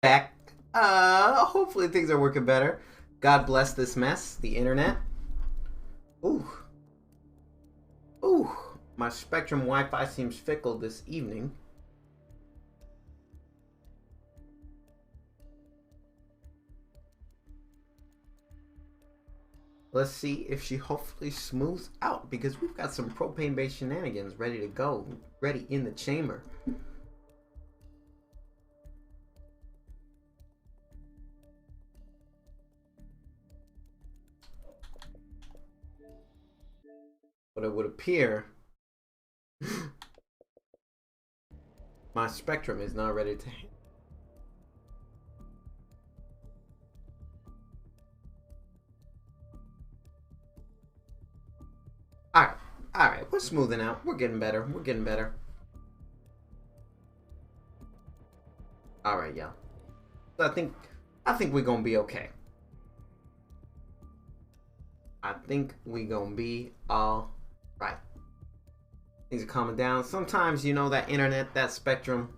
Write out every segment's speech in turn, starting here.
Back. Hopefully things are working better. God bless this mess, the internet. Ooh. Ooh. My Spectrum Wi-Fi seems fickle this evening. Let's see if she hopefully smooths out, because we've got some propane-based shenanigans ready to go, ready in the chamber. But it would appear my Spectrum is not ready to handle. Alright, we're smoothing out. We're getting better. We're getting better. Alright, y'all. So I think we're gonna be okay. I think we gonna be all right. Things are calming down. Sometimes, you know, that internet, that Spectrum,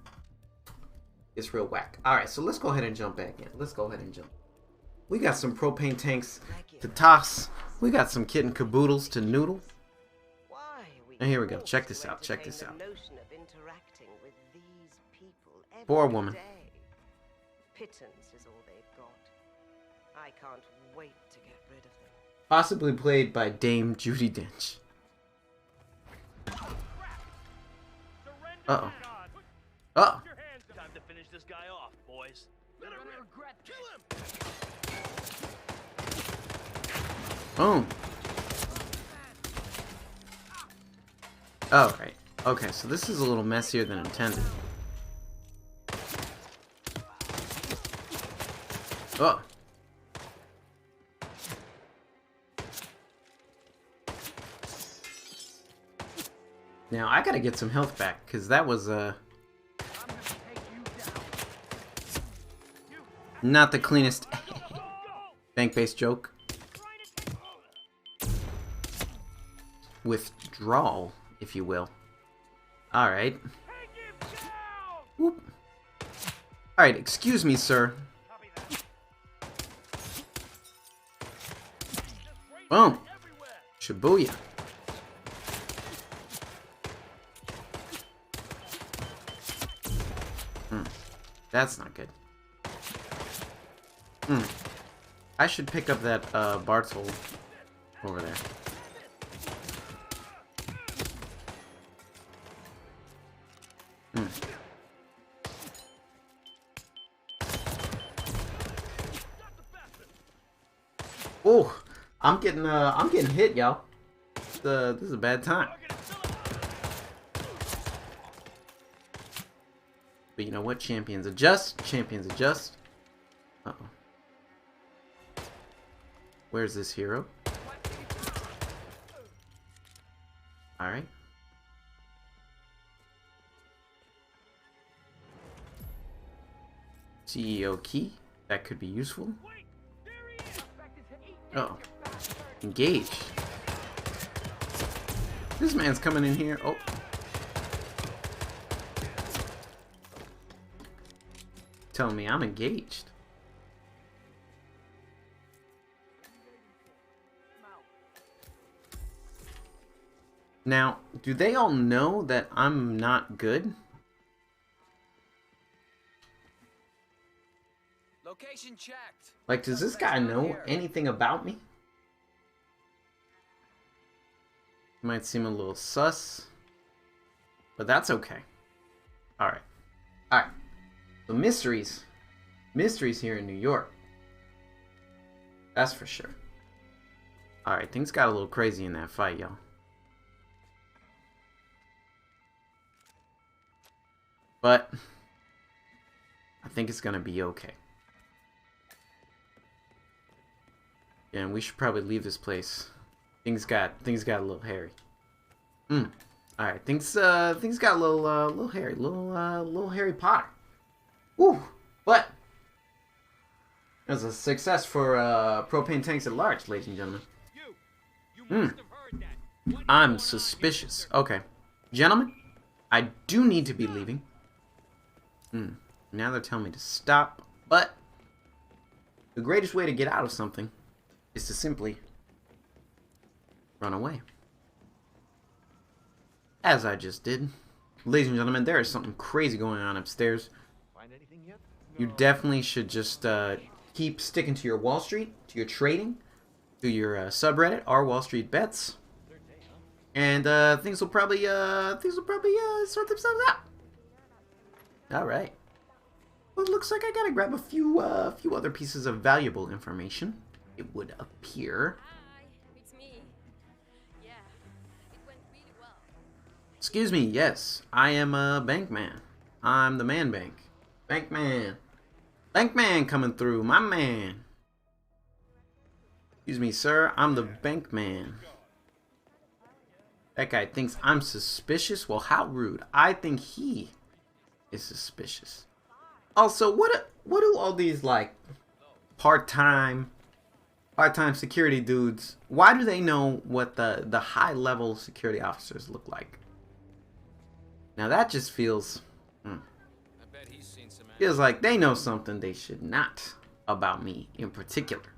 is real whack. Alright, so let's go ahead and jump back in. Let's go ahead and jump. We got some propane tanks to toss. We got some kitten caboodles to noodle. And here we go. Check this out. Check this out. Poor woman. Pittance is all they've got. I can't wait to get rid of them. Possibly played by Dame Judi Dench. Uh-oh. Uh-oh. Time to finish this guy off, boys. Let him regret. Kill him. Boom. Oh, right. Okay, so this is a little messier than intended. Oh. Now, I gotta get some health back, because that was, not the cleanest bank-based joke. Withdrawal, if you will. Alright. Whoop. Alright, excuse me, sir. Boom. Shibuya. That's not good. I should pick up that Bartol over there. Oh, I'm getting hit, y'all. This is a bad time. But you know what? Champions adjust. Champions adjust. Uh-oh. Where's this hero? Alright. CEO key. That could be useful. Uh-oh. Engage. This man's coming in here. Oh. Telling me I'm engaged. Now, do they all know that I'm not good? Location checked. Like, does this guy know anything about me? Might seem a little sus, but that's okay. Alright. Alright. So mysteries. Mysteries here in New York. That's for sure. Alright, things got a little crazy in that fight, y'all. But I think it's gonna be okay. Yeah, and we should probably leave this place. Things got a little hairy. Alright, things got a little hairy, little Harry Potter. Woo! But it was a success for propane tanks at large, ladies and gentlemen. I'm suspicious. Okay, gentlemen, I do need to be leaving. Now they're telling me to stop. But the greatest way to get out of something is to simply run away. As I just did. Ladies and gentlemen, there is something crazy going on upstairs. Find anything yet? You definitely should just keep sticking to your Wall Street, to your trading, to your subreddit, our Wall Street Bets, and things will probably sort themselves out. All right. Well, it looks like I gotta grab a few other pieces of valuable information. It would appear. Hi, it's me. Yeah, it went really well. Excuse me. Yes, I am a bank man. I'm the man bank. Bank man. Bank man coming through. My man. Excuse me, sir. I'm the bank man. That guy thinks I'm suspicious. Well, how rude. I think he is suspicious. Also, what do all these like part-time security dudes, why do they know what the high-level security officers look like? Now that just feels I bet he's seen some feels like they know something they should not about me in particular.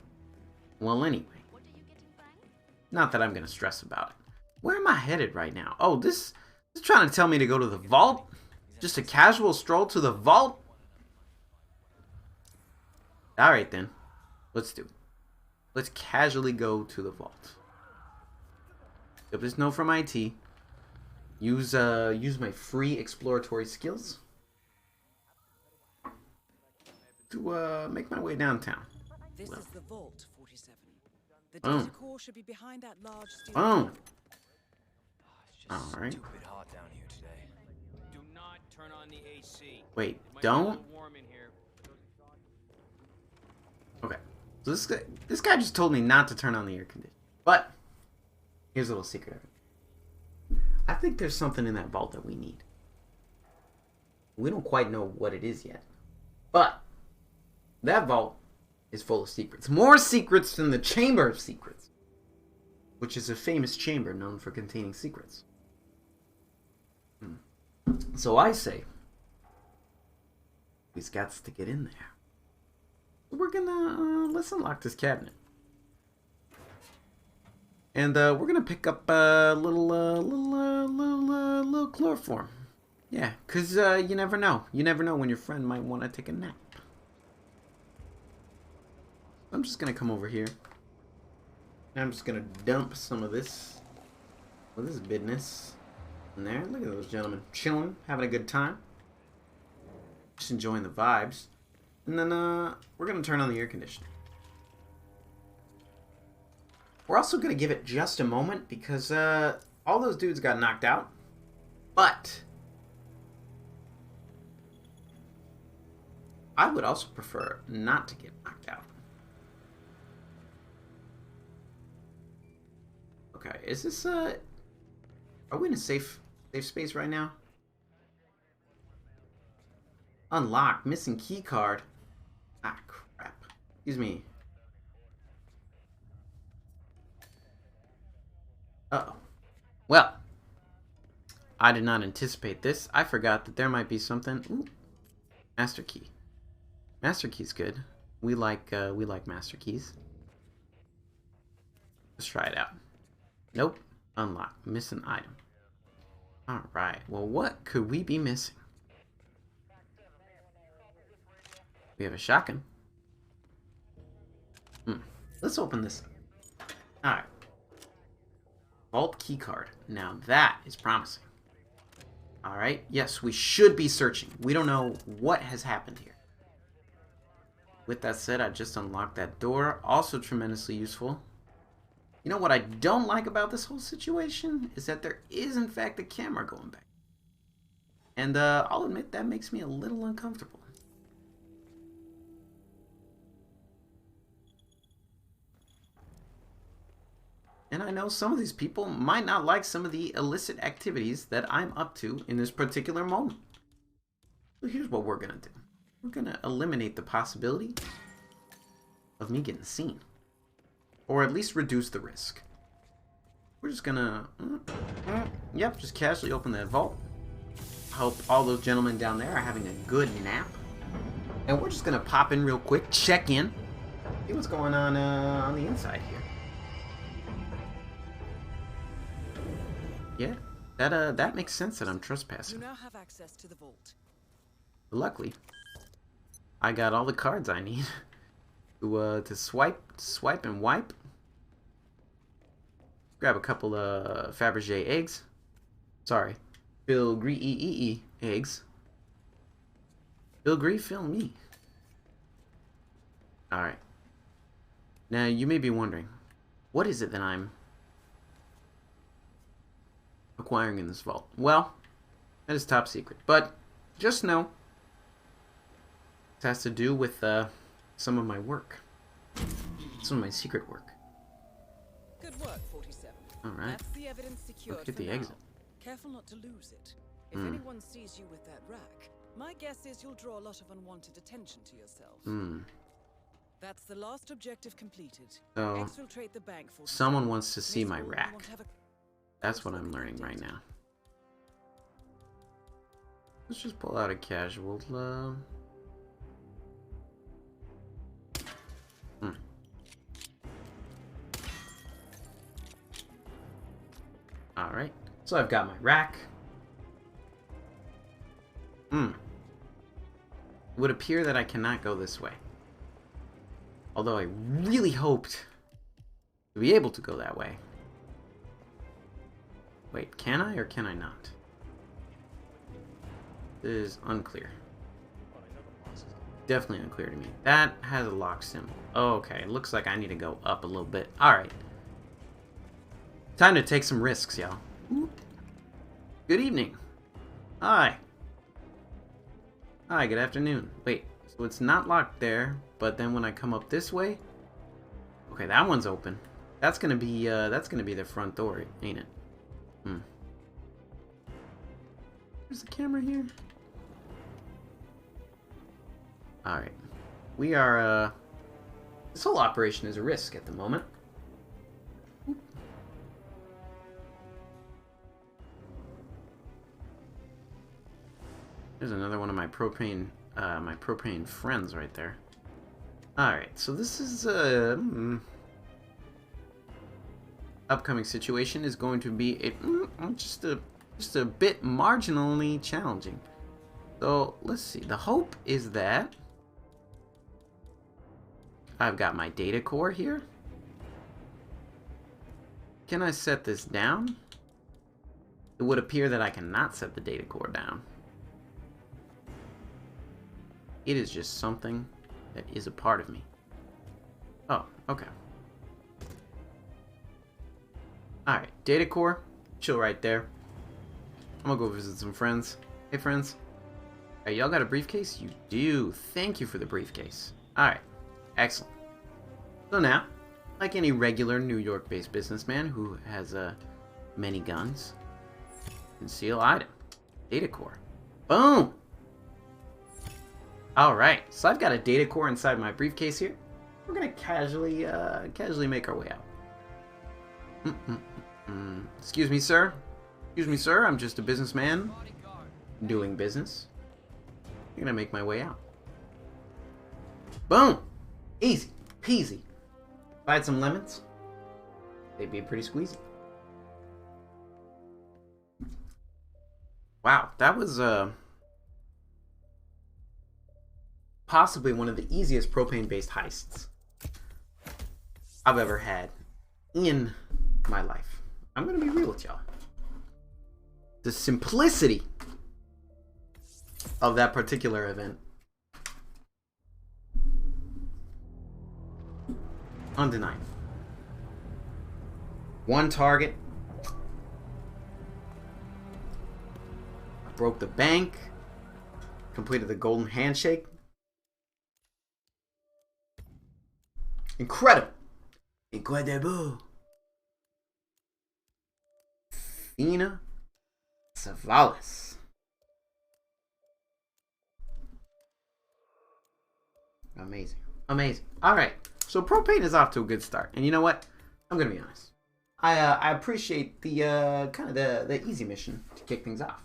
Well, anyway, not that I'm gonna stress about it. Where am I headed right now? Oh, this is trying to tell me to go to the vault? Just a casual stroll to the vault? Alright then. Let's do it. Let's casually go to the vault. Get this note from IT. Use my free exploratory skills to make my way downtown. This Well. is the vault, 47. The Oh. data core should be behind that large steel Oh. door. It's just Alright. stupid hot down here today. Do not turn on the AC. Wait, It might be a don't? little warm in here. Okay. So this guy just told me not to turn on the air conditioner. But here's a little secret of it. I think there's something in that vault that we need. We don't quite know what it is yet. But that vault is full of secrets. More secrets than the Chamber of Secrets, which is a famous chamber known for containing secrets. So I say, we've got to get in there. We're gonna let's unlock this cabinet, and we're gonna pick up a little chloroform. Yeah, cause you never know. You never know when your friend might want to take a nap. I'm just gonna come over here. And I'm just gonna dump some of this business in there. Look at those gentlemen chilling, having a good time, just enjoying the vibes. And then we're gonna turn on the air conditioning. We're also gonna give it just a moment because all those dudes got knocked out. But I would also prefer not to get knocked out. Okay, is this are we in a safe space right now? Unlocked, missing key card. Ah, crap. Excuse me. Uh-oh. Well, I did not anticipate this. I forgot that there might be something. Ooh. Master key. Master key's good. We like master keys. Let's try it out. Nope. Unlock. Missing item. Alright. Well, what could we be missing? We have a shotgun. Let's open this up. Alright. Vault keycard. Now that is promising. Alright. Yes, we should be searching. We don't know what has happened here. With that said, I just unlocked that door. Also tremendously useful. You know what I don't like about this whole situation? Is that there is, in fact, a camera going back. And I'll admit that makes me a little uncomfortable. And I know some of these people might not like some of the illicit activities that I'm up to in this particular moment. So here's what we're going to do. We're going to eliminate the possibility of me getting seen. Or at least reduce the risk. We're just going to... Yep, just casually open that vault. I hope all those gentlemen down there are having a good nap. And we're just gonna pop in real quick, check in, see what's going on the inside here. Yeah, that makes sense that I'm You trespassing. now have access to the vault. But luckily, I got all the cards I need to swipe and wipe. Grab a couple of Fabergé eggs. Sorry, Bill Gree eggs. Bill Gree, fill me. All right. Now you may be wondering, what is it that I'm acquiring in this vault? Well, that is top secret. But just know, it has to do with some of my work, some of my secret work. Good work, 47. All right. That's the evidence secured Look at for the now. exit. Careful not to lose it. If anyone sees you with that rack, my guess is you'll draw a lot of unwanted attention to yourself. That's the last objective completed. So, Exfiltrate the bank. 47. someone wants to see This my all rack. won't have a That's what I'm learning right now. Let's just pull out a casual. Alright, so I've got my rack. It would appear that I cannot go this way. Although I really hoped to be able to go that way. Wait, can I or can I not? This is unclear. Definitely unclear to me. That has a lock symbol. Okay, looks like I need to go up a little bit. Alright. Time to take some risks, y'all. Good evening. Hi. Hi, good afternoon. Wait, so it's not locked there, but then when I come up this way... Okay, that one's open. That's gonna be the front door, ain't it? There's the camera here. Alright. We are, this whole operation is a risk at the moment. There's another one of my propane friends right there. Alright, so this is, upcoming situation is going to be just a bit marginally challenging. So let's see. The hope is that I've got my data core here. Can I set this down? It would appear that I cannot set the data core down. It is just something that is a part of me. Oh, okay. Alright, data core, chill right there. I'm gonna go visit some friends. Hey friends. Alright, y'all got a briefcase? You do. Thank you for the briefcase. Alright, excellent. So now, like any regular New York-based businessman who has many guns, conceal item, data core. Boom! Alright, so I've got a data core inside my briefcase here. We're gonna casually make our way out. Excuse me, sir. Excuse me, sir. I'm just a businessman doing business. I'm gonna make my way out. Boom! Easy peasy. If I had some lemons, they'd be pretty squeezy. Wow, that was possibly one of the easiest propane-based heists I've ever had in my life. I'm gonna be real with y'all. The simplicity of that particular event, undeniable. One target, broke the bank, completed the golden handshake. Incredible. Incredible. Fina Savalas. Amazing. Amazing. Alright. So propane is off to a good start. And you know what? I'm gonna be honest. I appreciate the kind of the easy mission to kick things off.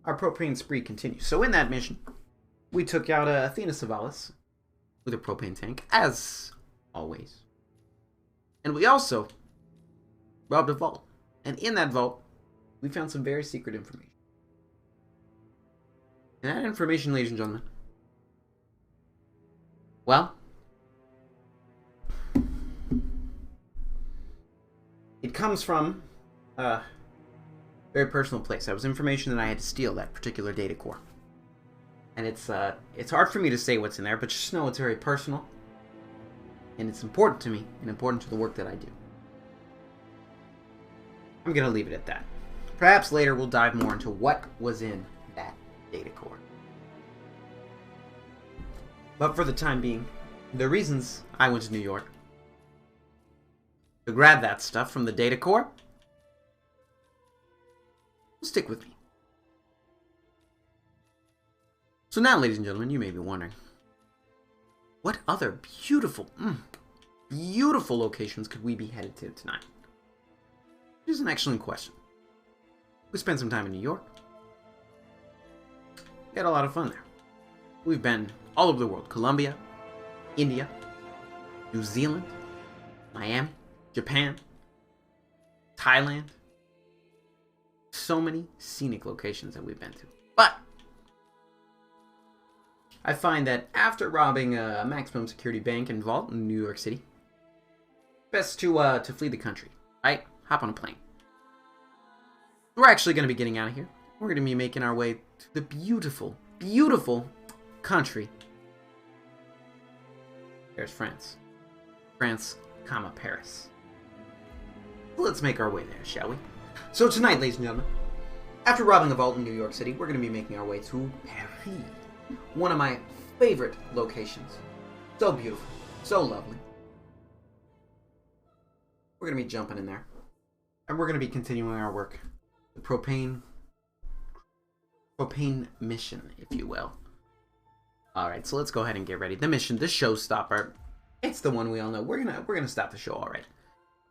Our propane spree continues. So in that mission, we took out Athena Savalas with a propane tank, as always. And we also robbed a vault. And in that vault, we found some very secret information. And that information, ladies and gentlemen, well, it comes from a very personal place. That was information that I had to steal, that particular data core. And it's hard for me to say what's in there, but just know it's very personal. And it's important to me, and important to the work that I do. I'm going to leave it at that. Perhaps later we'll dive more into what was in that data core. But for the time being, the reasons I went to New York to grab that stuff from the data core, stick with me. So now, ladies and gentlemen, you may be wondering, what other beautiful, beautiful locations could we be headed to tonight? Here's an excellent question. We spent some time in New York. We had a lot of fun there. We've been all over the world. Colombia, India, New Zealand, Miami, Japan, Thailand. So many scenic locations that we've been to. But I find that after robbing a maximum security bank and vault in New York City, best to flee the country, right? Hop on a plane. We're actually going to be getting out of here. We're going to be making our way to the beautiful, beautiful country. There's France. France, comma, Paris. Let's make our way there, shall we? So tonight, ladies and gentlemen, after robbing a vault in New York City, we're going to be making our way to Paris. One of my favorite locations. So beautiful. So lovely. We're going to be jumping in there. And we're going to be continuing our work. The Propane mission, if you will. Alright, so let's go ahead and get ready. The mission, the showstopper. It's the one we all know. We're gonna stop the show, alright.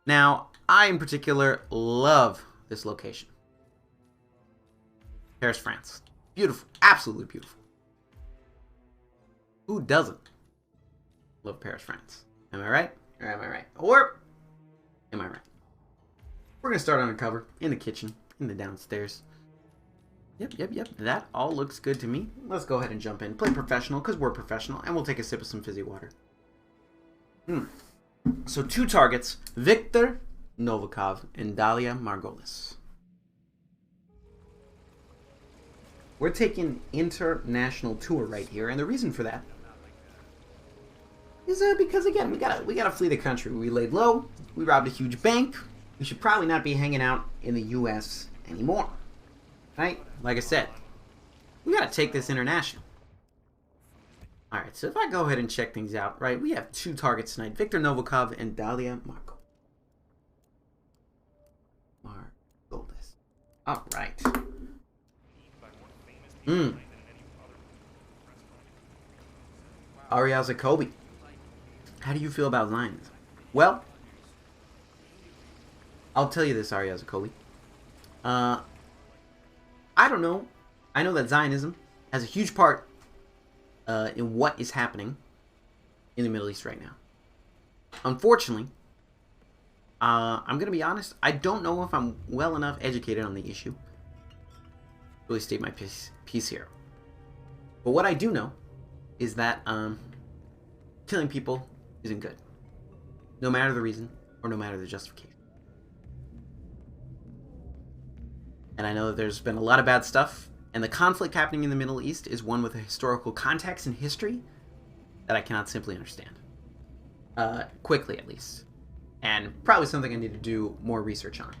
Now, I in particular love this location. Paris, France. Beautiful. Absolutely beautiful. Who doesn't love Paris, France? Am I right? Or am I right? Or am I right? We're going to start undercover in the kitchen, in the downstairs. Yep. That all looks good to me. Let's go ahead and jump in. Play professional, because we're professional, and we'll take a sip of some fizzy water. So 2 targets, Viktor Novikov and Dalia Margolis. We're taking international tour right here, and the reason for that is because again we gotta flee the country. We laid low, we robbed a huge bank. We should probably not be hanging out in the U.S. anymore, right? Like I said, we gotta take this international. All right, so if I go ahead and check things out, right? We have 2 targets tonight: Viktor Novikov and Dalia Margolis. All right. Ariel Jacoby. How do you feel about Zionism? Well, I'll tell you this, Ariel Jacoby. I don't know. I know that Zionism has a huge part in what is happening in the Middle East right now. Unfortunately, I'm going to be honest, I don't know if I'm well enough educated on the issue to really state my piece here. But what I do know is that killing people isn't good. No matter the reason or no matter the justification. And I know that there's been a lot of bad stuff, and the conflict happening in the Middle East is one with a historical context and history that I cannot simply understand. Quickly, at least. And probably something I need to do more research on.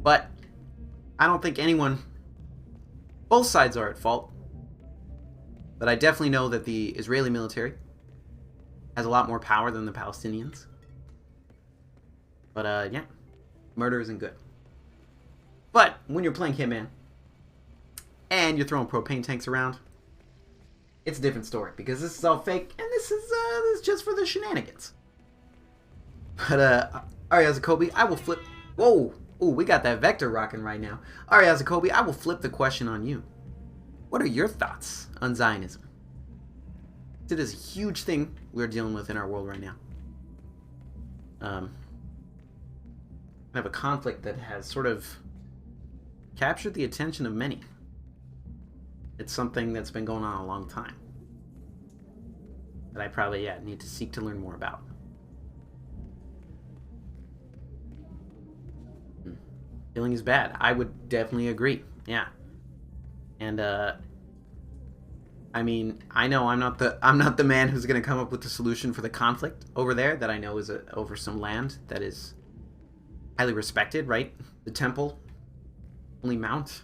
But I don't think anyone... Both sides are at fault. But I definitely know that the Israeli military has a lot more power than the Palestinians. But, yeah. Murder isn't good. But when you're playing Hitman and you're throwing propane tanks around, it's a different story, because this is all fake and this is just for the shenanigans. But Ariel Jacoby, I will flip. Whoa, ooh, we got that vector rocking right now. Ariel Jacoby, I will flip the question on you. What are your thoughts on Zionism? It is a huge thing we're dealing with in our world right now. I have a conflict that has sort of captured the attention of many. It's something that's been going on a long time that I probably need to seek to learn more about. Killing is bad. I would definitely agree. Yeah. And I mean, I know I'm not the man who's going to come up with the solution for the conflict over there that I know is over some land that is highly respected, right? The temple, Holy Mount.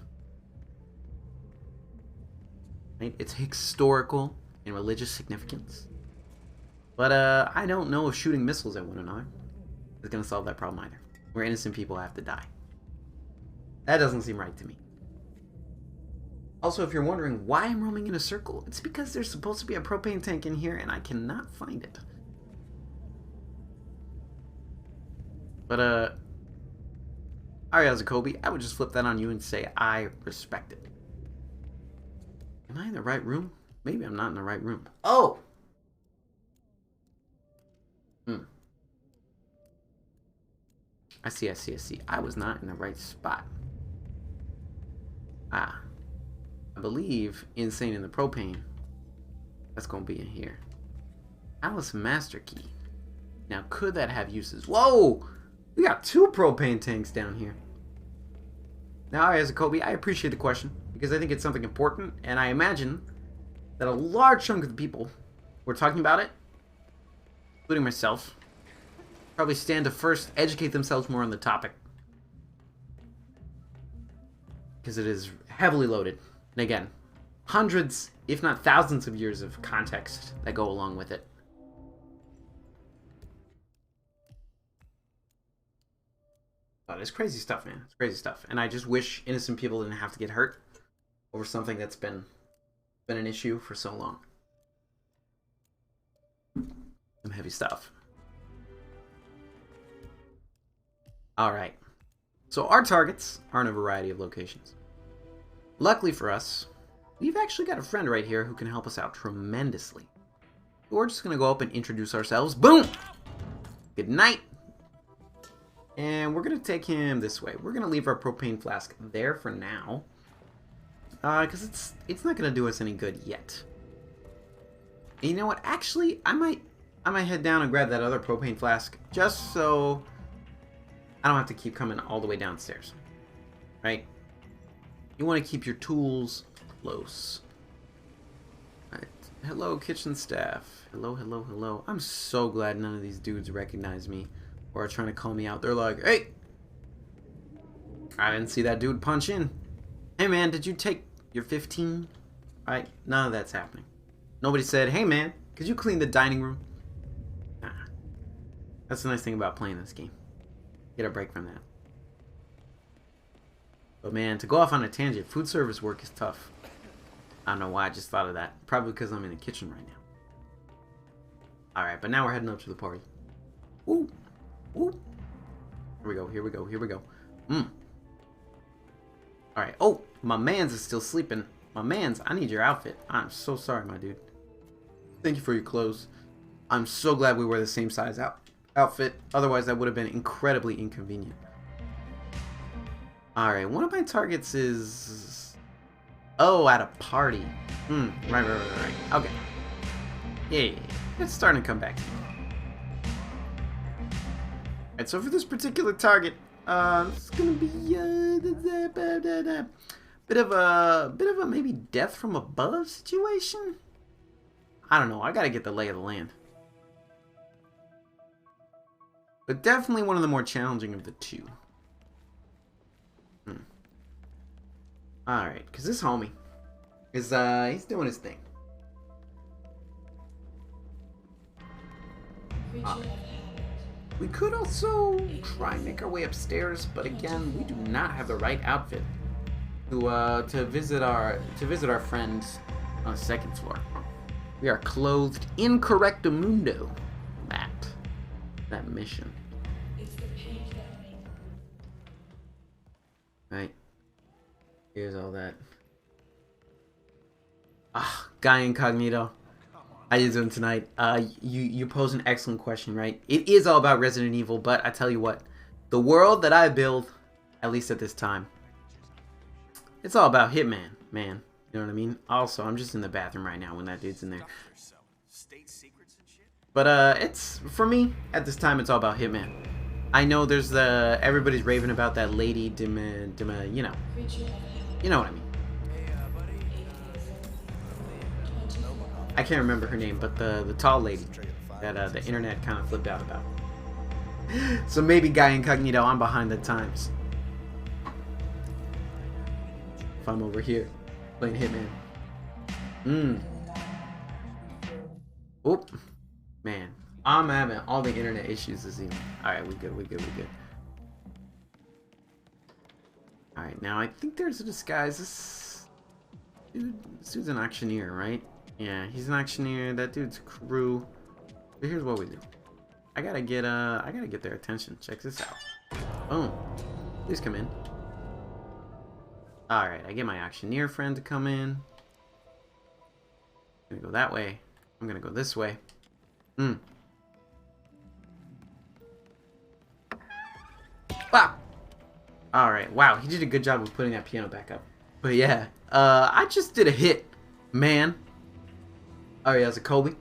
Right? It's historical and religious significance. But I don't know if shooting missiles at one another is going to solve that problem either. Where innocent people have to die. That doesn't seem right to me. Also, if you're wondering why I'm roaming in a circle, it's because there's supposed to be a propane tank in here and I cannot find it. But, Ariel Jacoby, I would just flip that on you and say I respect it. Am I in the right room? Maybe I'm not in the right room. Oh! I see. I was not in the right spot. Ah. I believe Insane in the Propane. That's going to be in here. Alice Master Key. Now, could that have uses? Whoa! We got 2 propane tanks down here. Now, as a Kobe, I appreciate the question because I think it's something important, and I imagine that a large chunk of the people who are talking about it, including myself, probably stand to first educate themselves more on the topic because it is heavily loaded. And again, hundreds, if not thousands of years of context that go along with it. But it's crazy stuff, man. It's crazy stuff. And I just wish innocent people didn't have to get hurt over something that's been an issue for so long. Some heavy stuff. Alright. So our targets are in a variety of locations. Luckily for us, we've actually got a friend right here who can help us out tremendously. We're just going to go up and introduce ourselves. Boom! Good night! And we're going to take him this way. We're going to leave our propane flask there for now. Because it's not going to do us any good yet. And you know what? Actually, I might head down and grab that other propane flask just so I don't have to keep coming all the way downstairs. Right? You want to keep your tools close. Right. Hello, kitchen staff. Hello. I'm so glad none of these dudes recognize me or are trying to call me out. They're like, hey! I didn't see that dude punch in. Hey, man, did you take your 15? Right? None of that's happening. Nobody said, hey, man, could you clean the dining room? Nah. That's the nice thing about playing this game. Get a break from that. But man, to go off on a tangent, food service work is tough. I don't know why I just thought of that. Probably because I'm in the kitchen right now. Alright, but now we're heading up to the party. Ooh. Ooh. Here we go. Alright. Oh, my mans is still sleeping. My mans, I need your outfit. I'm so sorry, my dude. Thank you for your clothes. I'm so glad we wear the same size outfit. Otherwise, that would have been incredibly inconvenient. Alright, one of my targets is... Oh, at a party. Right. Okay. Yeah. It's starting to come back to me. Alright, so for this particular target, it's gonna be a bit of a maybe death from above situation? I don't know, I gotta get the lay of the land. But definitely one of the more challenging of the two. Alright, because this homie is, he's doing his thing. We could also try and make our way upstairs, but again, we do not have the right outfit to visit our friend on the second floor. We are clothed incorrectamundo. That mission. Right. Here's all that. Ah, Guy Incognito. How you doing tonight? You pose an excellent question, right? It is all about Resident Evil, but I tell you what, the world that I build, at least at this time, it's all about Hitman, man. You know what I mean? Also, I'm just in the bathroom right now when that dude's in there. But it's for me at this time. It's all about Hitman. I know there's everybody's raving about that lady, you know what I mean. I can't remember her name, but the tall lady that the internet kind of flipped out about. So maybe Guy Incognito, I'm behind the times. If I'm over here playing Hitman. Oop. Man, I'm having all the internet issues this evening. Alright, we good. Alright, now I think there's a disguise. This dude's an auctioneer, right? Yeah, he's an auctioneer. That dude's crew. But here's what we do. I gotta get their attention. Check this out. Boom. Please come in. Alright, I get my auctioneer friend to come in. I'm gonna go that way. I'm gonna go this way. Wow. Alright, wow, he did a good job of putting that piano back up. But yeah, I just did a hit, man. Alright, that's a Kobe.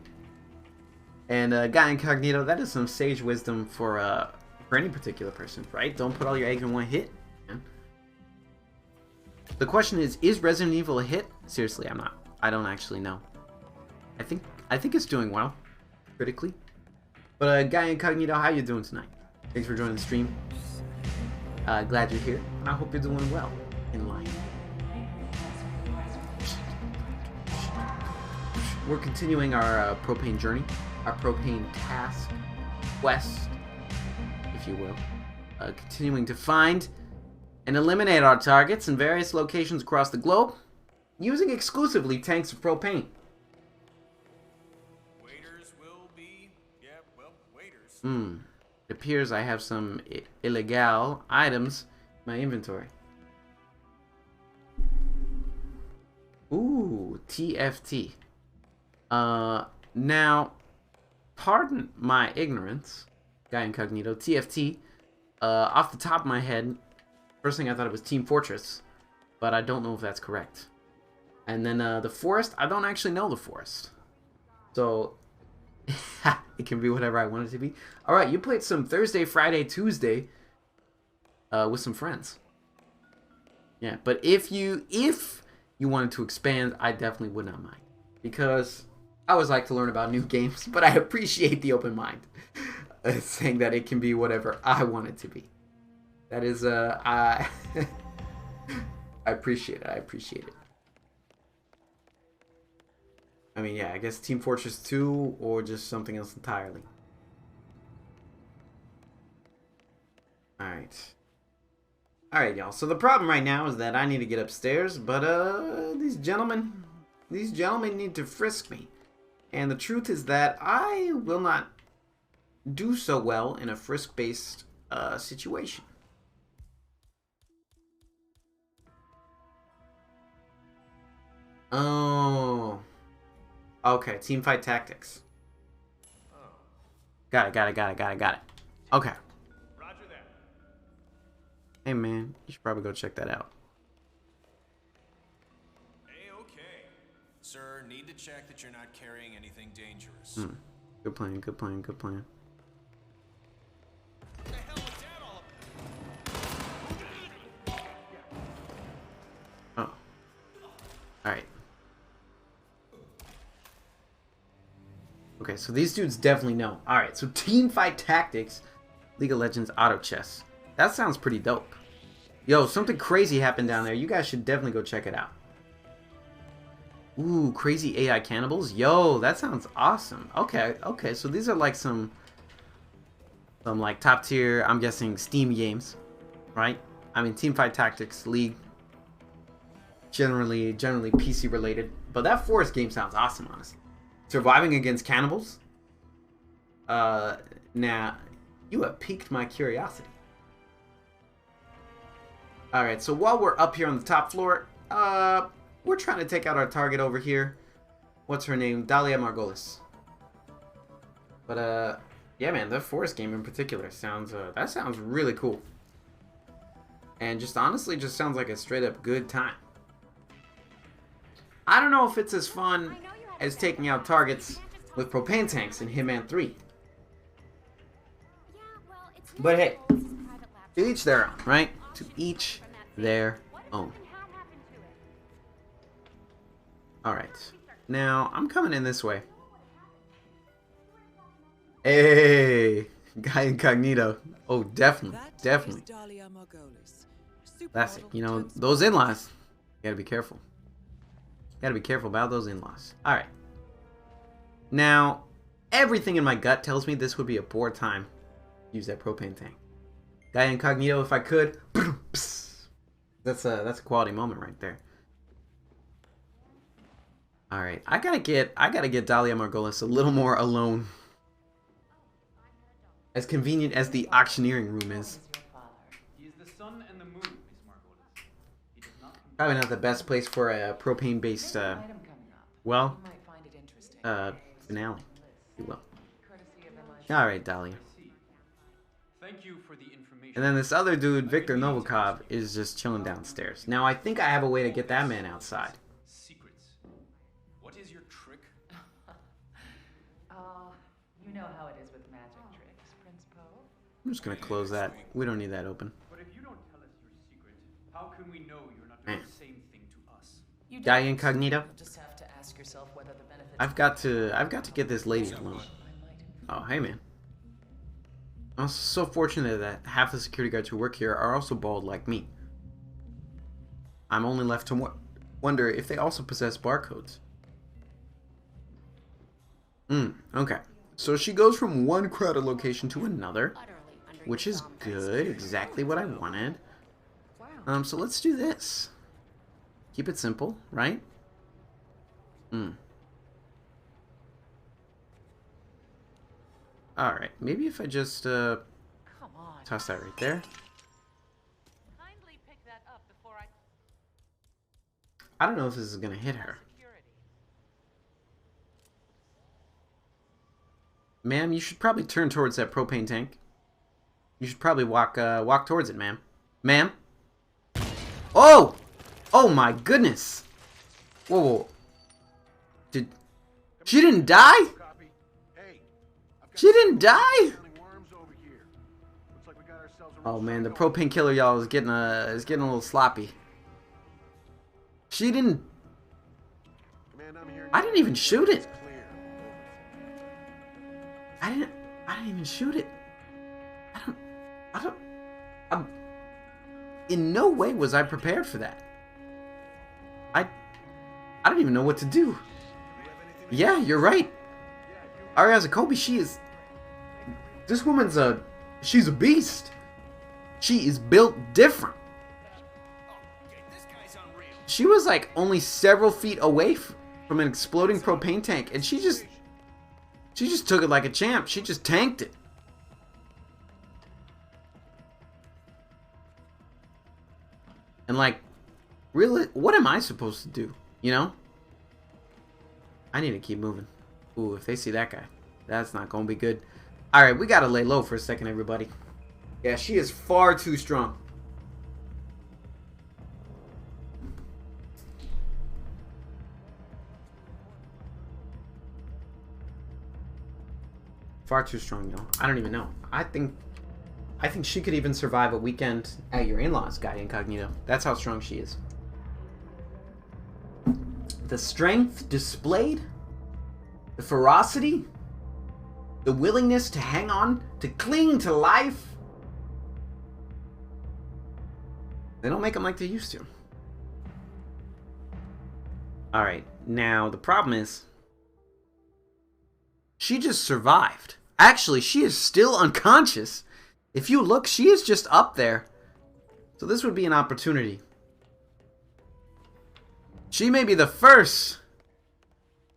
And Guy Incognito, that is some sage wisdom for any particular person, right? Don't put all your eggs in one hit, man. The question is Resident Evil a hit? Seriously, I don't actually know. I think it's doing well, critically. But Guy Incognito, how you doing tonight? Thanks for joining the stream. Glad you're here, and I hope you're doing well in life. We're continuing our propane journey, our propane task, quest, if you will. Continuing to find and eliminate our targets in various locations across the globe, using exclusively tanks of propane. Waiters will be, waiters. It appears I have some illegal items in my inventory. Ooh, TFT. Now, pardon my ignorance, Guy Incognito. TFT, off the top of my head, first thing I thought it was Team Fortress, but I don't know if that's correct. And then the forest, I don't actually know the forest. So, it can be whatever I want it to be. Alright, you played some Thursday, Friday, Tuesday with some friends. Yeah, but if you wanted to expand, I definitely would not mind. Because I always like to learn about new games, but I appreciate the open mind. Saying that it can be whatever I want it to be. That is, I appreciate it. I appreciate it. I mean, yeah, I guess Team Fortress 2 or just something else entirely. Alright. Alright, y'all. So the problem right now is that I need to get upstairs, but these gentlemen need to frisk me. And the truth is that I will not do so well in a frisk-based situation. Oh. Okay, team fight tactics. Got it. Okay. Roger that. Hey man, you should probably go check that out. A-okay. Sir, need to check that you're not carrying anything dangerous. Good plan. What the hell was that all about? Oh. Alright. Okay, so these dudes definitely know. Alright, so team fight tactics, League of Legends auto chess. That sounds pretty dope. Yo, something crazy happened down there. You guys should definitely go check it out. Ooh, crazy AI cannibals. Yo, that sounds awesome. Okay, so these are like some like top tier, I'm guessing Steam games, right? I mean, Teamfight Tactics, League, generally PC related. But that Forest game sounds awesome, honestly. Surviving against cannibals. Now, you have piqued my curiosity. Alright, so while we're up here on the top floor, we're trying to take out our target over here. what's her name? Dahlia Margolis. But yeah, man, the forest game in particular sounds that sounds really cool. And just honestly, just sounds like a straight up good time. I don't know if it's as fun as taking out targets with propane tanks in Hitman 3. But hey, to each their own, right? To each their own. Alright. Now, I'm coming in this way. Hey! Guy Incognito. Oh, definitely. Definitely. That's it. You know, those in-laws. You gotta be careful. Gotta be careful about those in-laws. Alright. Now, everything in my gut tells me this would be a poor time to use that propane tank. Guy Incognito, if I could. That's a quality moment right there. Alright, I gotta get Dahlia Margolis a little more alone. As convenient as the auctioneering room is. He is the sun and the moon, Miss Margolis. He does not Probably not the best place for a propane-based, finale, if you will. Alright, Dahlia. Thank you for the information. And then this other dude, Victor Novikov, is just chilling downstairs. Now, I think I have a way to get that man outside. Secrets. What is your trick? You know how it is with magic tricks, Prince Poe. I'm just gonna close that. We don't need that open. But if you don't tell us your secret, how can we know you're not doing Man. the same thing to us? You Guy don't. Incognito. You'll just have to ask yourself whether the benefits I've got to get this lady alone. Oh, hey man. I'm so fortunate that half the security guards who work here are also bald like me. I'm only left to wonder if they also possess barcodes. Okay. So she goes from one crowded location to another, which is good, exactly what I wanted. So let's do this. Keep it simple, right? Alright, maybe if I just Come on. toss that right there. Kindly pick that up before I don't know if this is gonna hit her. Ma'am, you should probably turn towards that propane tank. You should probably walk towards it, ma'am. Ma'am? Oh! Oh my goodness! Whoa, whoa. She didn't die? She didn't die? Oh man, the propane killer, y'all, is getting a little sloppy. She didn't. I didn't even shoot it. I didn't even shoot it. In no way was I prepared for that. I don't even know what to do. Yeah, you're right. Ariaza Kobe, this woman's she's a beast. She is built different. She was like only several feet away from an exploding propane tank, and she just took it like a champ. She just tanked it. And like, really, what am I supposed to do? You know? I need to keep moving. Ooh, if they see that guy, that's not gonna be good. Alright, we gotta lay low for a second, everybody. Yeah, she is far too strong. Far too strong, y'all. I don't even know. I think she could even survive a weekend at your in-laws, Guy Incognito. That's how strong she is. The strength displayed, the ferocity, the willingness to hang on, to cling to life. They don't make them like they used to. Alright, now the problem is, she just survived. Actually, she is still unconscious. If you look, she is just up there. So this would be an opportunity. She may be the first,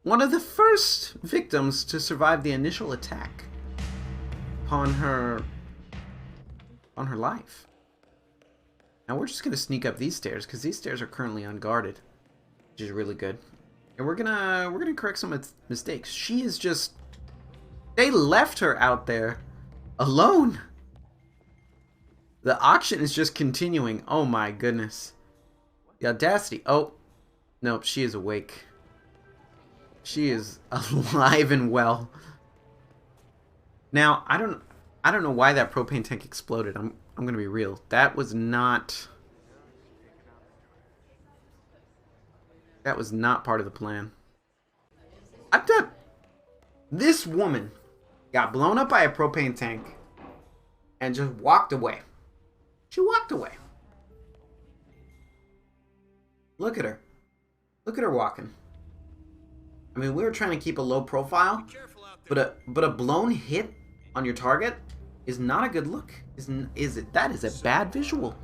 one of the first victims to survive the initial attack upon her life. Now we're just going to sneak up these stairs because these stairs are currently unguarded, which is really good. And we're gonna correct some mistakes. She is just... They left her out there alone. The auction is just continuing. Oh my goodness. The audacity. Oh. Nope, she is awake. She is alive and well. Now, I don't know why that propane tank exploded. I'm gonna be real. That was not part of the plan. I've done... This woman got blown up by a propane tank and just walked away. She walked away. Look at her. Look at her walking. I mean, we were trying to keep a low profile, but a blown hit on your target is not a good look. Is it? That is a bad visual.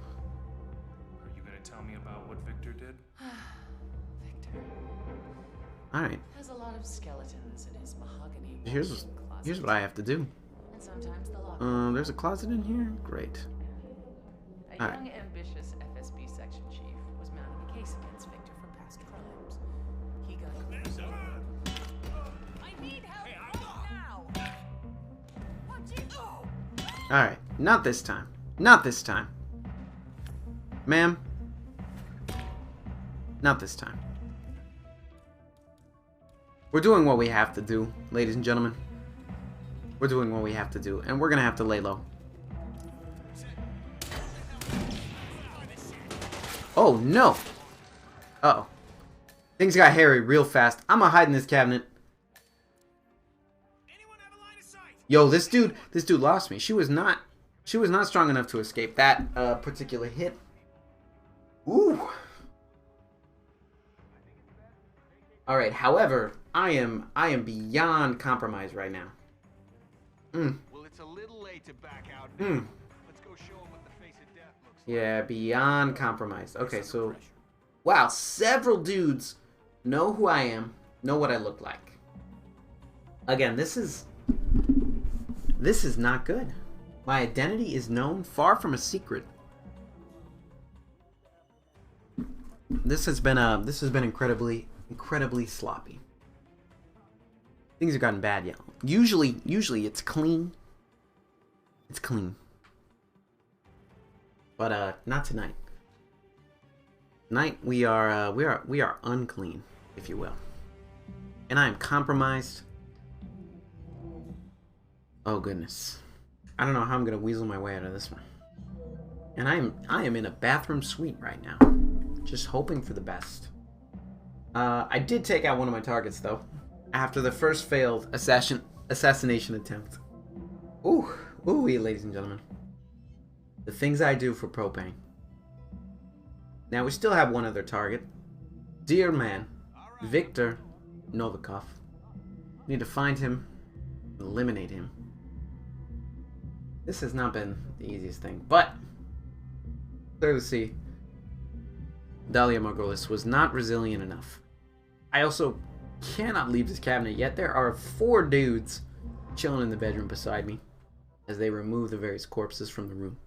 Are you gonna tell me about what Victor did? Victor All right. has a lot of skeletons in his mahogany Here's closet. what I have to do. And sometimes the locker. There's a closet in here. Great. A young, ambitious FSB section chief was mounting a case against Victor for past crimes. He got... I need help now! All right. Not this time. Not this time. Ma'am. Not this time. We're doing what we have to do, ladies and gentlemen. We're doing what we have to do, and we're gonna have to lay low. Oh, no. Uh-oh. Things got hairy real fast. I'm gonna hide in this cabinet. Yo, this dude lost me. She was not strong enough to escape that particular hit. Ooh. All right. However, I am beyond compromised right now. Well, it's a little late to back out now. Let's go show them what the face of death looks like. Yeah, beyond compromised. Okay, so wow, several dudes know who I am, know what I look like. Again, this is not good. My identity is known, far from a secret. This has been incredibly sloppy. Things have gotten bad, yeah. Usually it's clean. It's clean. But not tonight. Tonight we are unclean, if you will. And I am compromised. Oh goodness. I don't know how I'm gonna weasel my way out of this one. And I am in a bathroom suite right now. Just hoping for the best. I did take out one of my targets though. After the first failed assassination attempt. Ooh, ladies and gentlemen. The things I do for Propane. Now we still have one other target. Dear man, Victor Novikov. Need to find him, eliminate him. This has not been the easiest thing, but clearly see Dahlia Margolis was not resilient enough. I also cannot leave this cabinet yet. There are 4 dudes chilling in the bedroom beside me as they remove the various corpses from the room.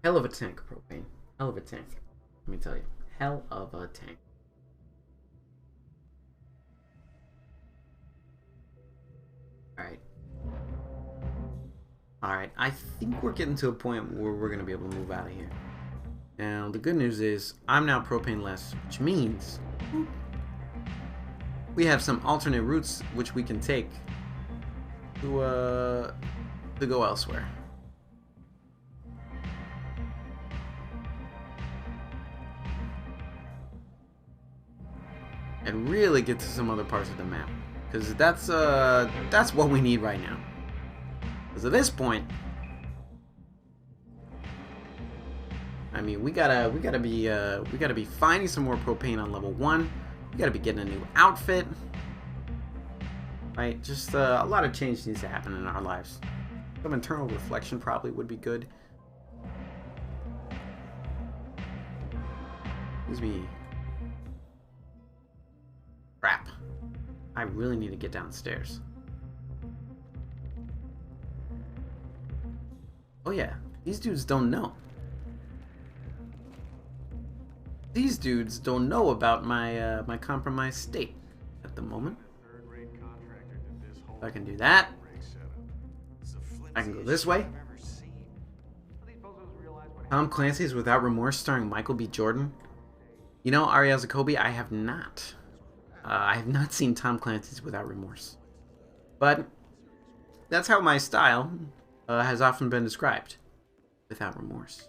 Hell of a tank, Propane. Hell of a tank. Let me tell you. Hell of a tank. Alright, I think we're getting to a point where we're going to be able to move out of here. Now, the good news is, I'm now propane-less, which means we have some alternate routes which we can take to go elsewhere. And really get to some other parts of the map. Because that's what we need right now. Because at this point, I mean, we gotta be finding some more propane on level 1. We gotta be getting a new outfit, right? Just a lot of change needs to happen in our lives. Some internal reflection probably would be good. Excuse me. Crap. I really need to get downstairs. Oh yeah, these dudes don't know. These dudes don't know about my my compromised state at the moment. I can do that. I can go this way. Tom Clancy's Without Remorse starring Michael B. Jordan. You know, Ariel Jacoby, I have not. I have not seen Tom Clancy's Without Remorse. But that's how my style has often been described. Without remorse.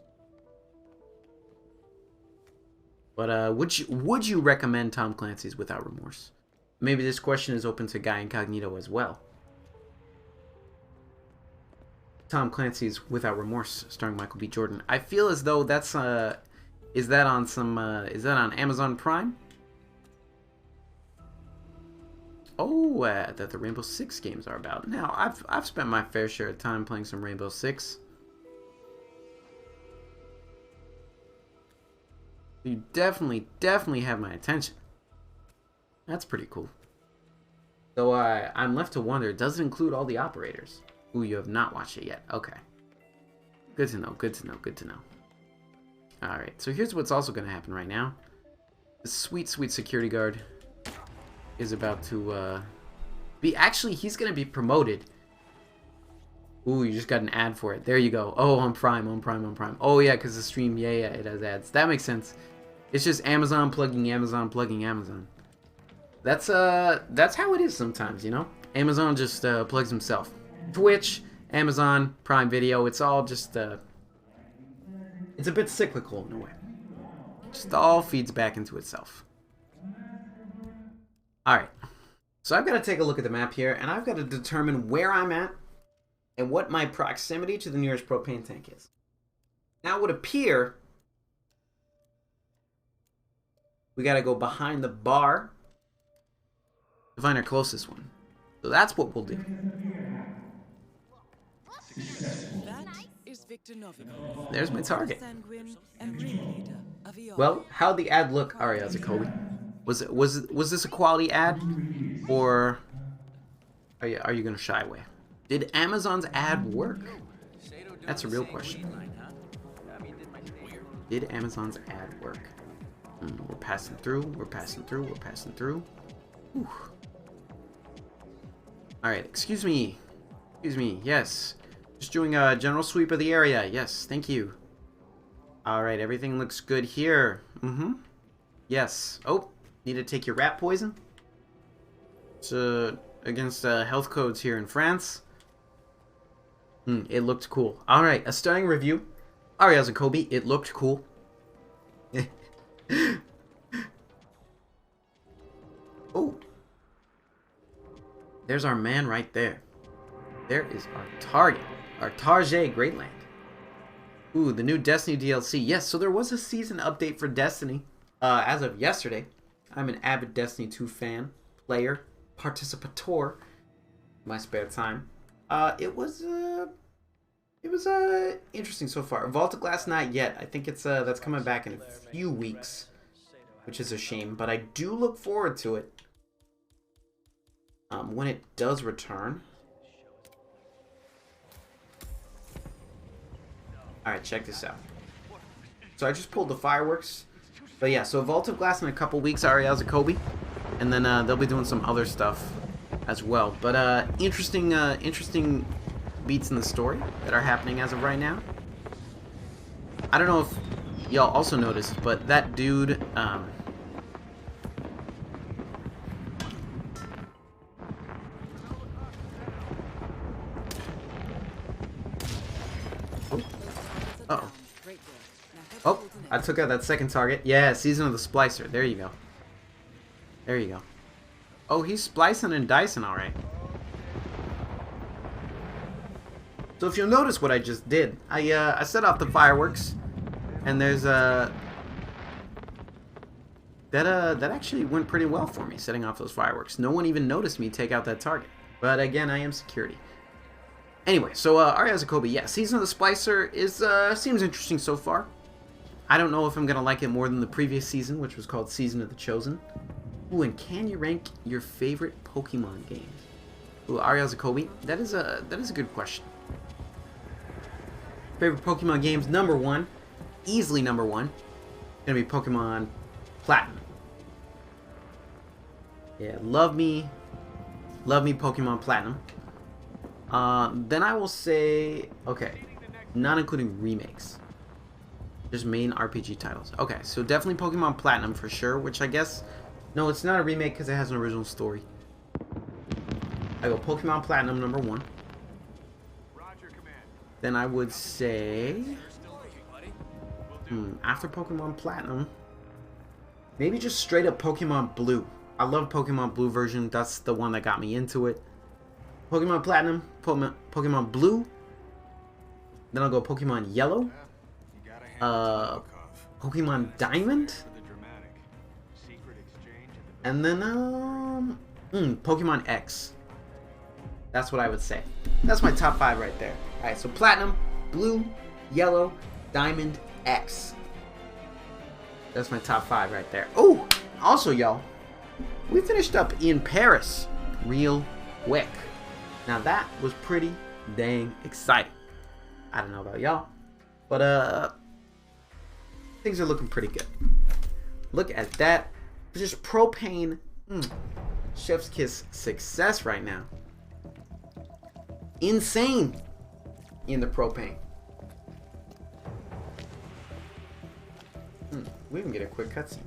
But would you recommend Tom Clancy's Without Remorse? Maybe this question is open to Guy Incognito as well. Tom Clancy's Without Remorse, starring Michael B. Jordan. I feel as though that's is that on Amazon Prime? Oh, that the Rainbow Six games are about. Now, I've spent my fair share of time playing some Rainbow Six. You definitely have my attention. That's pretty cool. So I'm left to wonder, does it include all the operators? Ooh, you have not watched it yet. Okay. Good to know, good to know, good to know. Alright, so here's what's also going to happen right now. The sweet security guard is about to be... Actually, he's going to be promoted. Ooh, you just got an ad for it. There you go. Oh, on Prime. Oh, yeah, because the stream, yeah, it has ads. That makes sense. It's just Amazon plugging Amazon plugging Amazon. That's how it is sometimes, you know? Amazon just plugs himself. Twitch, Amazon, Prime Video, it's all just... it's a bit cyclical in a way. Just all feeds back into itself. Alright. So I've got to take a look at the map here, and I've got to determine where I'm at and what my proximity to the nearest propane tank is. Now it would appear we got to go behind the bar to find our closest one. So that's what we'll do. That is Victor Novikov. There's my target. Sanguine and ringleader of the Well, how'd the ad look, Ariel Jacoby? Was this a quality ad, or are you gonna shy away? Did Amazon's ad work? That's a real question. Did Amazon's ad work? We're passing through. We're passing through. We're passing through. Whew. All right. Excuse me. Excuse me. Yes. Just doing a general sweep of the area. Yes. Thank you. All right. Everything looks good here. Yes. Oh. Need to take your rat poison. It's against health codes here in France. It looked cool. All right, a stunning review. Ariel Jacoby, it looked cool. Oh, there's our man right there. There is our target, our Target Greatland. Ooh, the new Destiny DLC. Yes, so there was a season update for Destiny as of yesterday. I'm an avid Destiny 2 fan, player, participator in my spare time. It was interesting so far. Vault of Glass not yet. I think it's that's coming back in a few weeks, which is a shame, but I do look forward to it when it does return. Alright, check this out. So I just pulled the fireworks. But yeah, so Vault of Glass in a couple weeks, Ariel Jacoby. And then they'll be doing some other stuff as well. But interesting beats in the story that are happening as of right now. I don't know if y'all also noticed, but that dude... Uh-oh. Oh, I took out that second target. Yeah, Season of the Splicer. There you go. There you go. Oh, he's splicing and dicing alright. So if you'll notice what I just did, I set off the fireworks, and there's that actually went pretty well for me, setting off those fireworks. No one even noticed me take out that target. But again, I am security. Anyway, so Ariel Jacoby, yeah, Season of the Splicer is seems interesting so far. I don't know if I'm gonna like it more than the previous season, which was called Season of the Chosen. Ooh, and can you rank your favorite Pokemon games? Ooh, Ariel Jacoby, that is a good question. Favorite Pokemon games, #1, easily #1, gonna be Pokemon Platinum. Yeah, love me Pokemon Platinum. Then I will say, okay, not including remakes, just main RPG titles. Okay, so definitely Pokemon Platinum for sure, which I guess, no, it's not a remake because it has an original story. I go Pokemon Platinum number 1. Then I would say, after Pokemon Platinum, maybe just straight up Pokemon Blue. I love Pokemon Blue version. That's the one that got me into it. Pokemon Platinum, Pokemon Blue. Then I'll go Pokemon Yellow. Pokemon Diamond. And then Pokemon X. That's what I would say. That's my top 5 right there. Alright, so Platinum, Blue, Yellow, Diamond, X. That's my top 5 right there. Oh, also, y'all, we finished up in Paris real quick. Now that was pretty dang exciting. I don't know about y'all, but things are looking pretty good. Look at that. Just Propane. Chef's kiss success right now. Insane in the Propane. We can get a quick cutscene,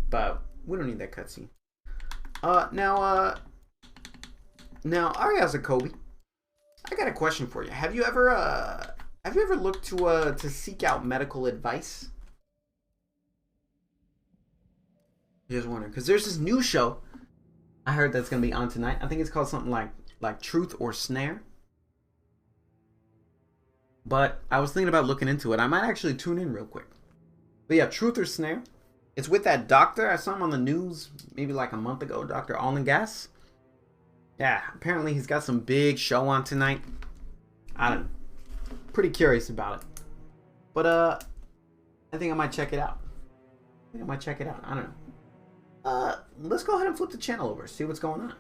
but we don't need that cutscene. Now Ariaza Kobe, I got a question for you. Have you ever looked to seek out medical advice? Just wondering, because there's this new show I heard that's gonna be on tonight. I think it's called something like Truth or Snare. But I was thinking about looking into it. I might actually tune in real quick. But yeah, Truth or Snare. It's with that doctor. I saw him on the news maybe like a month ago, Dr. Allengas. Yeah, apparently he's got some big show on tonight. I don't know. Pretty curious about it. But I think I might check it out. I don't know. Let's go ahead and flip the channel over, see what's going on.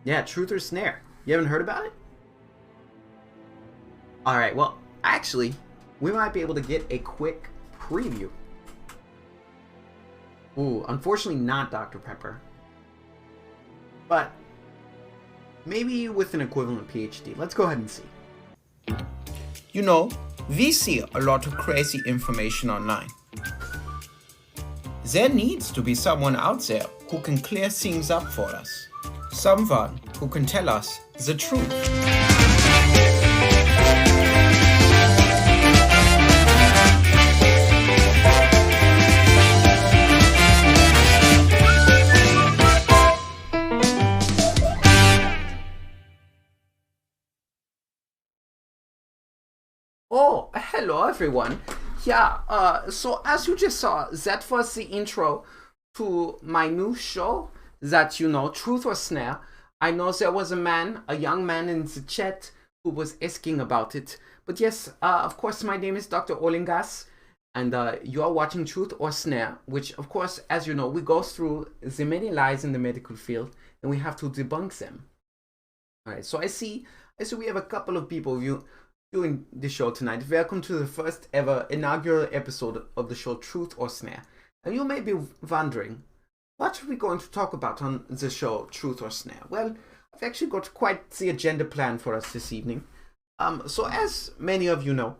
Yeah, Truth or Snare. You haven't heard about it? Alright, well, actually, we might be able to get a quick preview. Ooh, unfortunately not Dr. Pepper. But maybe with an equivalent PhD. Let's go ahead and see. You know, we see a lot of crazy information online. There needs to be someone out there who can clear things up for us. Someone who can tell us the truth. Oh, hello everyone. Yeah, so as you just saw, that was the intro to my new show that, you know, Truth or Snare. I know there was a young man in the chat who was asking about it. But yes, of course, my name is Dr. Olingas, and you are watching Truth or Snare, which, of course, as you know, we go through the many lies in the medical field, and we have to debunk them. All right, so I see we have a couple of people doing the show tonight. Welcome to the first ever inaugural episode of the show Truth or Snare. And you may be wondering, what are we going to talk about on the show Truth or Snare? Well, I've actually got quite the agenda plan for us this evening. So as many of you know,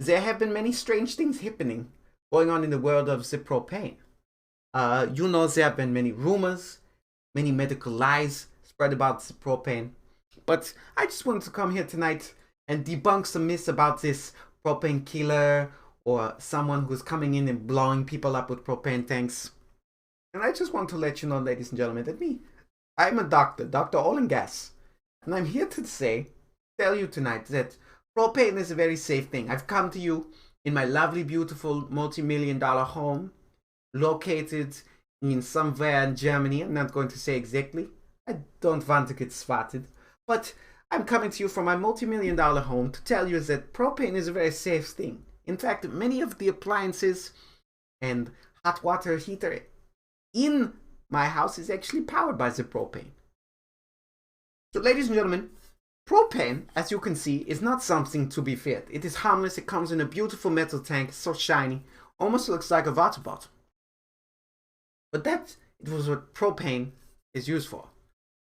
there have been many strange things happening going on in the world of the Propane. You know, there have been many rumors, many medical lies spread about the Propane. But I just wanted to come here tonight and debunk some myths about this propane killer or someone who's coming in and blowing people up with propane tanks. And I just want to let you know, ladies and gentlemen, that I'm a doctor, Dr. Oil and Gas. And I'm here to tell you tonight that propane is a very safe thing. I've come to you in my lovely, beautiful, multi-million-dollar home, located in somewhere in Germany. I'm not going to say exactly. I don't want to get spotted. But I'm coming to you from my multi-million-dollar home to tell you that propane is a very safe thing. In fact, many of the appliances and hot water heater in my house is actually powered by the propane. So, ladies and gentlemen, propane, as you can see, is not something to be feared. It is harmless. It comes in a beautiful metal tank, so shiny, almost looks like a water bottle. But that it was what propane is used for.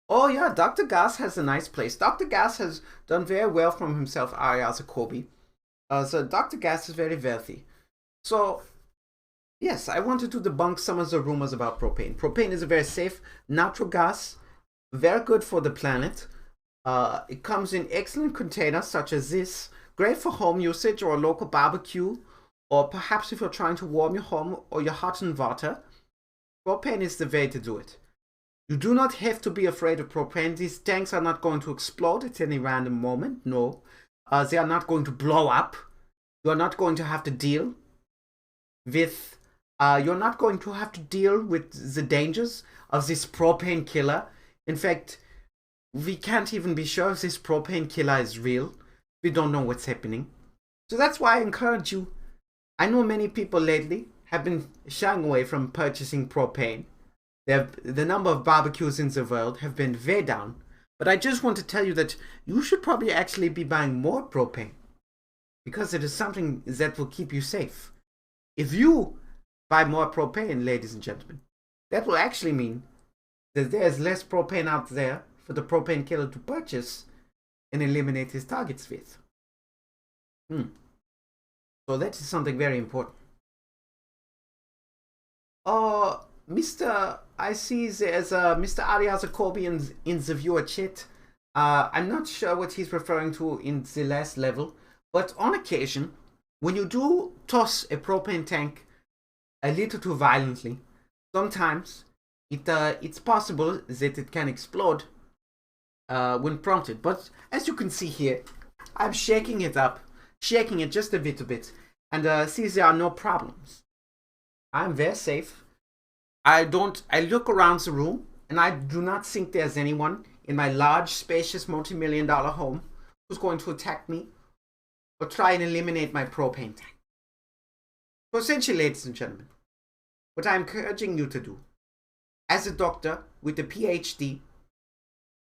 Oh yeah, Dr. Gas has a nice place. Dr. Gas has done very well from himself, Arias Kobe. So Dr. Gas is very wealthy. So yes, I wanted to debunk some of the rumors about propane. Propane is a very safe natural gas, very good for the planet. It comes in excellent containers such as this, great for home usage or a local barbecue, or perhaps if you're trying to warm your home or your hot and water. Propane is the way to do it. You do not have to be afraid of propane. These tanks are not going to explode at any random moment. No. They are not going to blow up. You are not going to have to deal with you're not going to have to deal with the dangers of this propane killer. In fact, we can't even be sure if this propane killer is real. We don't know what's happening. So that's why I encourage you. I know many people lately have been shying away from purchasing propane. The number of barbecues in the world have been way down. But I just want to tell you that you should probably actually be buying more propane, because it is something that will keep you safe. If you buy more propane, ladies and gentlemen, that will actually mean that there's less propane out there for the propane killer to purchase and eliminate his targets with. So that is something very important. I see there's Mr. Arias Kobe in the viewer chat. I'm not sure what he's referring to in the last level, but on occasion, when you do toss a propane tank a little too violently, sometimes it's possible that it can explode when prompted. But as you can see here, I'm shaking it just a little bit, and see there are no problems. I'm very safe. I look around the room, and I do not think there's anyone in my large, spacious, multi-million-dollar home who's going to attack me or try and eliminate my propane tank. So essentially, ladies and gentlemen, what I'm encouraging you to do, as a doctor with a PhD,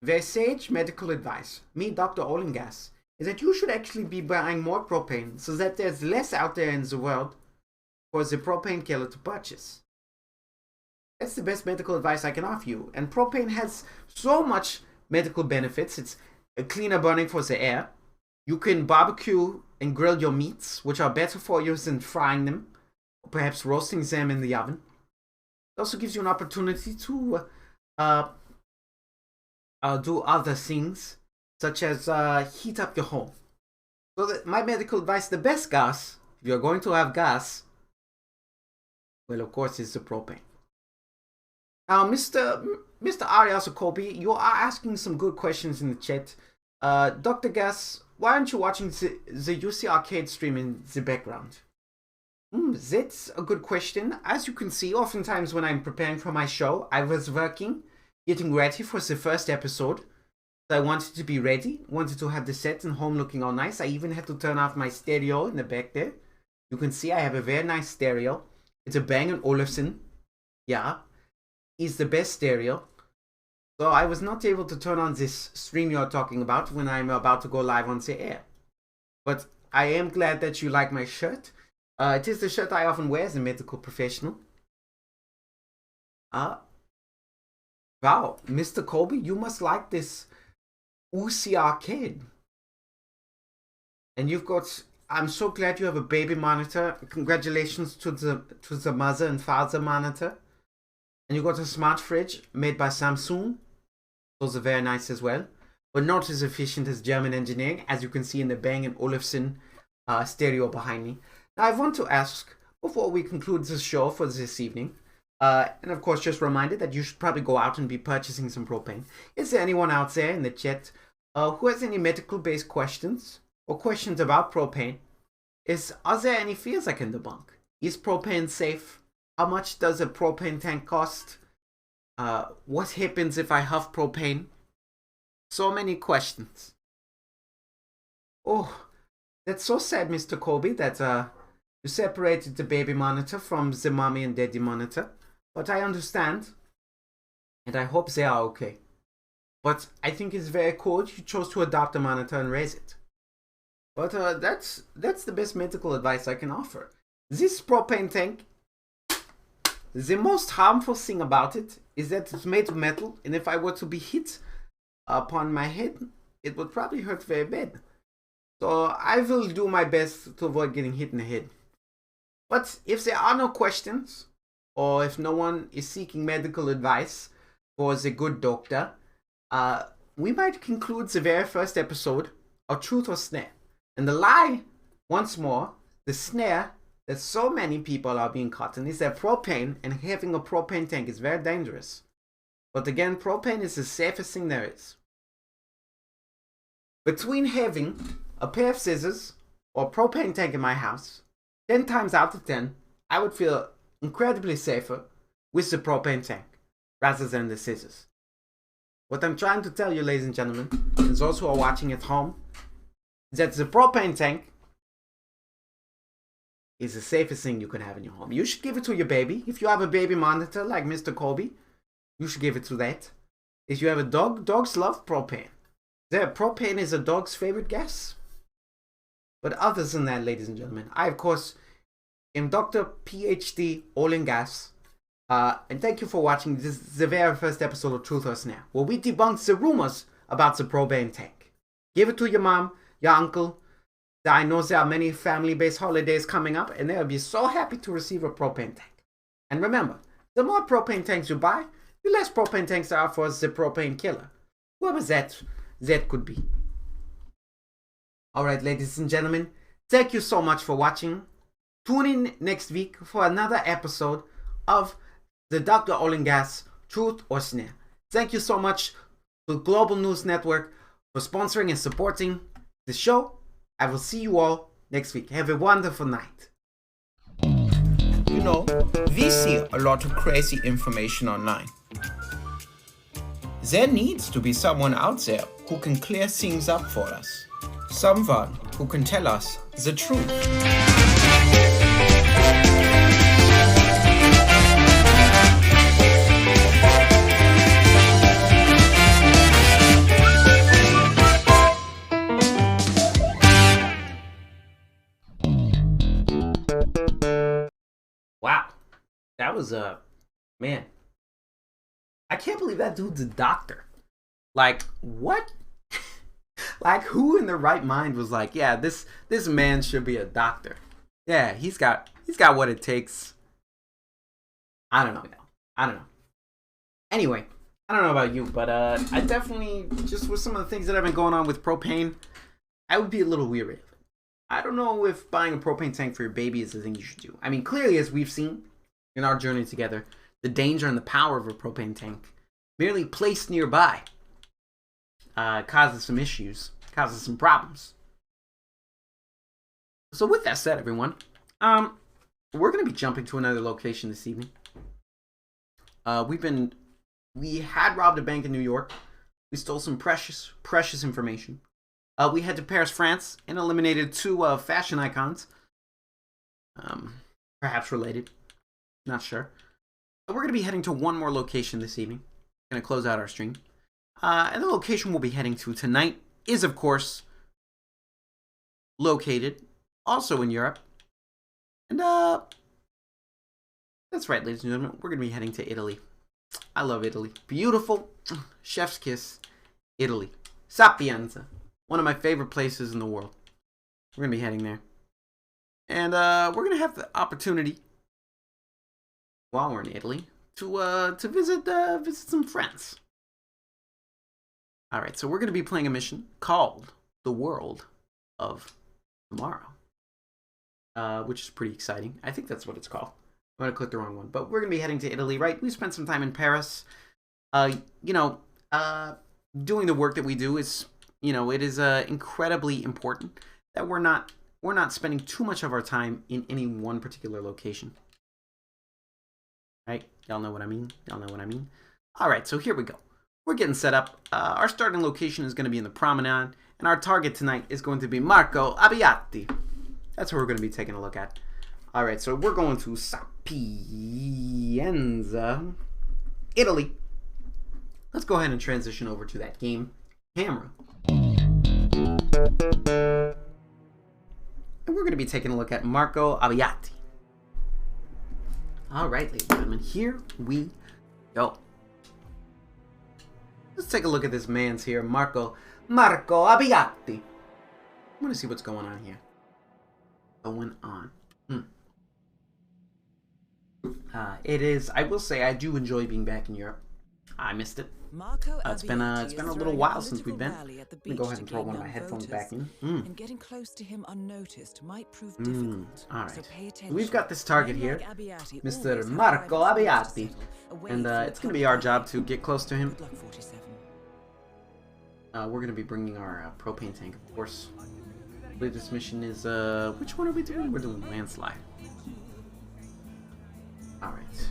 very sage medical advice, me, Dr. Olengas, is that you should actually be buying more propane so that there's less out there in the world for the propane killer to purchase. That's the best medical advice I can offer you. And propane has so much medical benefits. It's a cleaner burning for the air. You can barbecue and grill your meats, which are better for you than frying them, or perhaps roasting them in the oven. It also gives you an opportunity to do other things, such as heat up your home. So my medical advice, the best gas, if you're going to have gas, well, of course, is the propane. Now, Mr. Arias Kobe, you are asking some good questions in the chat. Dr. Gas, why aren't you watching the UC Arcade stream in the background? That's a good question. As you can see, oftentimes when I'm preparing for my show, I was working, getting ready for the first episode. So I wanted to be ready, wanted to have the set and home looking all nice. I even had to turn off my stereo in the back there. You can see I have a very nice stereo. It's a Bang & Olufsen. Yeah, is the best stereo. So I was not able to turn on this stream you're talking about when I'm about to go live on the air. But I am glad that you like my shirt. It is the shirt I often wear as a medical professional. Wow, Mr. Kobe, you must like this UC Arcade. And you've got, I'm so glad you have a baby monitor. Congratulations to the mother and father monitor. And you got a smart fridge made by Samsung. Those are very nice as well, but not as efficient as German engineering, as you can see in the Bang & Olufsen stereo behind me. Now, I want to ask, before we conclude this show for this evening, and of course just reminded that you should probably go out and be purchasing some propane. Is there anyone out there in the chat who has any medical-based questions or questions about propane? Are there any fears I can debunk? Is propane safe? How much does a propane tank cost? What happens if I huff propane? So many questions. Oh, that's so sad, Mr. Kobe, that you separated the baby monitor from the mommy and daddy monitor. But I understand, and I hope they are okay. But I think it's very cool you chose to adopt a monitor and raise it. But that's the best medical advice I can offer. This propane tank, the most harmful thing about it is that it's made of metal, and if I were to be hit upon my head, it would probably hurt very bad. So I will do my best to avoid getting hit in the head. But if there are no questions, or if no one is seeking medical advice for the good doctor, we might conclude the very first episode of Truth or Snare. And the lie, once more, the snare that so many people are being caught in is that propane and having a propane tank is very dangerous. But again, propane is the safest thing there is. Between having a pair of scissors or a propane tank in my house, 10 times out of 10, I would feel incredibly safer with the propane tank rather than the scissors. What I'm trying to tell you, ladies and gentlemen, and those who are watching at home, is that the propane tank is the safest thing you can have in your home. You should give it to your baby. If you have a baby monitor like Mr. Colby, you should give it to that. If you have a dog, dogs love propane. Propane is a dog's favorite gas. But other than that, ladies and gentlemen, I, of course, am Dr. PhD Oil and Gas. And thank you for watching this the very first episode of Truth or Snare, where we debunk the rumors about the propane tank. Give it to your mom, your uncle. I know there are many family-based holidays coming up, and they'll be so happy to receive a propane tank. And remember, the more propane tanks you buy, the less propane tanks there are for the propane killer. Whoever that could be. Alright, ladies and gentlemen, thank you so much for watching. Tune in next week for another episode of the Dr. Oil and Gas Truth or Snare. Thank you so much to Global News Network for sponsoring and supporting the show. I will see you all next week. Have a wonderful night. You know, we see a lot of crazy information online. There needs to be someone out there who can clear things up for us. Someone who can tell us the truth. Wow. That was man. I can't believe that dude's a doctor. Like, what? Like, who in their right mind was like, yeah, this man should be a doctor. Yeah, he's got what it takes. I don't know. Anyway, I don't know about you, but I definitely, just with some of the things that have been going on with propane, I would be a little weary. I don't know if buying a propane tank for your baby is the thing you should do. I mean, clearly, as we've seen in our journey together, the danger and the power of a propane tank, merely placed nearby, causes some issues, causes some problems. So with that said, everyone, we're going to be jumping to another location this evening. We had robbed a bank in New York. We stole some precious information. We head to Paris, France, and eliminated 2 fashion icons. Perhaps related. Not sure. But we're going to be heading to one more location this evening. Going to close out our stream. And the location we'll be heading to tonight is, of course, located also in Europe. And that's right, ladies and gentlemen. We're going to be heading to Italy. I love Italy. Beautiful. Chef's kiss. Italy. Sapienza. One of my favorite places in the world. We're going to be heading there. And we're going to have the opportunity, while we're in Italy, to visit some friends. Alright, so we're going to be playing a mission called The World of Tomorrow. Which is pretty exciting. I think that's what it's called. I'm going to click the wrong one. But we're going to be heading to Italy, right? We spent some time in Paris. Doing the work that we do is, it is incredibly important that we're not spending too much of our time in any one particular location. Right? Y'all know what I mean? Alright, so here we go. We're getting set up. Our starting location is going to be in the Promenade, and our target tonight is going to be Marco Abbiati. That's what we're going to be taking a look at. Alright, so we're going to Sapienza, Italy. let's go ahead and transition over to that game camera. And we're going to be taking a look at Marco Abbiati. Alright, ladies and gentlemen, here we go. Let's take a look at this man's here, Marco Abbiati. I want to see what's going on here. It is, I will say, I do enjoy being back in Europe. I missed it. It's been a little while since we've been. Let me go ahead and throw one of my headphones back in. And getting close to him unnoticed might prove difficult. All right. So pay attention. We've got this target here, Mr. Marco Abbiati, and it's going to be our job to get close to him. Good luck, 47. We're going to be bringing our propane tank, of course. I believe this mission is, which one are we doing? We're doing landslide. Alright.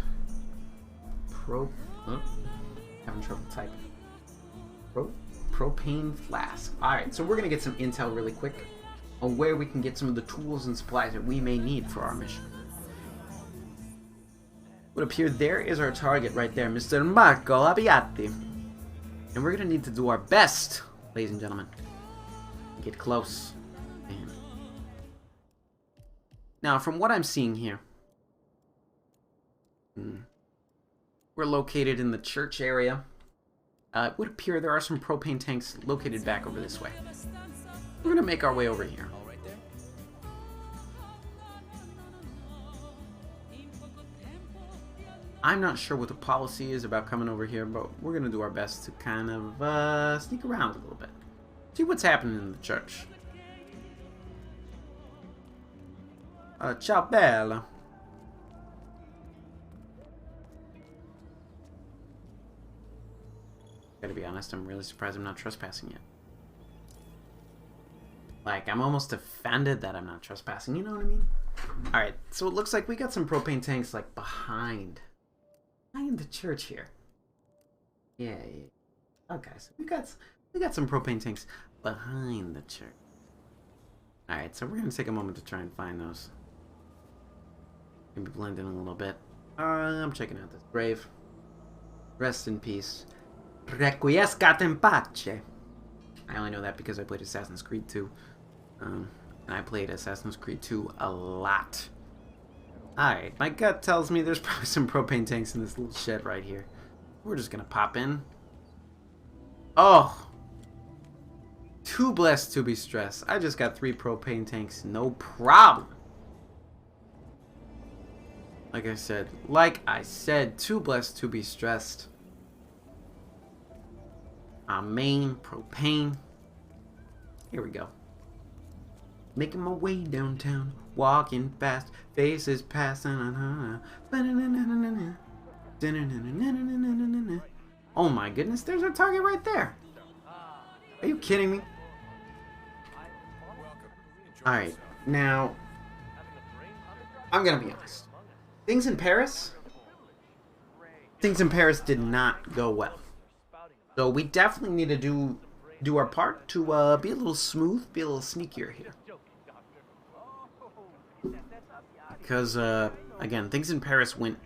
Having trouble typing. Propane flask. Alright, so we're going to get some intel really quick on where we can get some of the tools and supplies that we may need for our mission. What appeared there is our target right there, Mr. Marco Abbiati. And we're going to need to do our best, ladies and gentlemen. Get close to him. Now, from what I'm seeing here, we're located in the church area. It would appear there are some propane tanks located back over this way. We're going to make our way over here. I'm not sure what the policy is about coming over here, but we're going to do our best to kind of sneak around a little bit. See what's happening in the church. Ciao, bella. Gotta be honest, I'm really surprised I'm not trespassing yet. Like, I'm almost offended that I'm not trespassing, you know what I mean? Alright, so it looks like we got some propane tanks, like, behind the church here. Yeah. Okay, so we got some propane tanks behind the church. Alright, so we're gonna take a moment to try and find those. Maybe blend in a little bit. I'm checking out this grave. Rest in peace. Requiescat in pace. I only know that because I played Assassin's Creed 2. And I played Assassin's Creed 2 a lot. Alright, my gut tells me there's probably some propane tanks in this little shed right here. We're just gonna pop in. Oh! Too blessed to be stressed. I just got 3 propane tanks, no problem. Like I said, too blessed to be stressed. Our main propane. Here we go. Making my way downtown, walking fast, faces passing. Oh my goodness, there's our target right there. Are you kidding me? Alright, now, I'm gonna be honest. Things in Paris did not go well. So we definitely need to do our part to be a little smooth, be a little sneakier here. Because, again, things in Paris went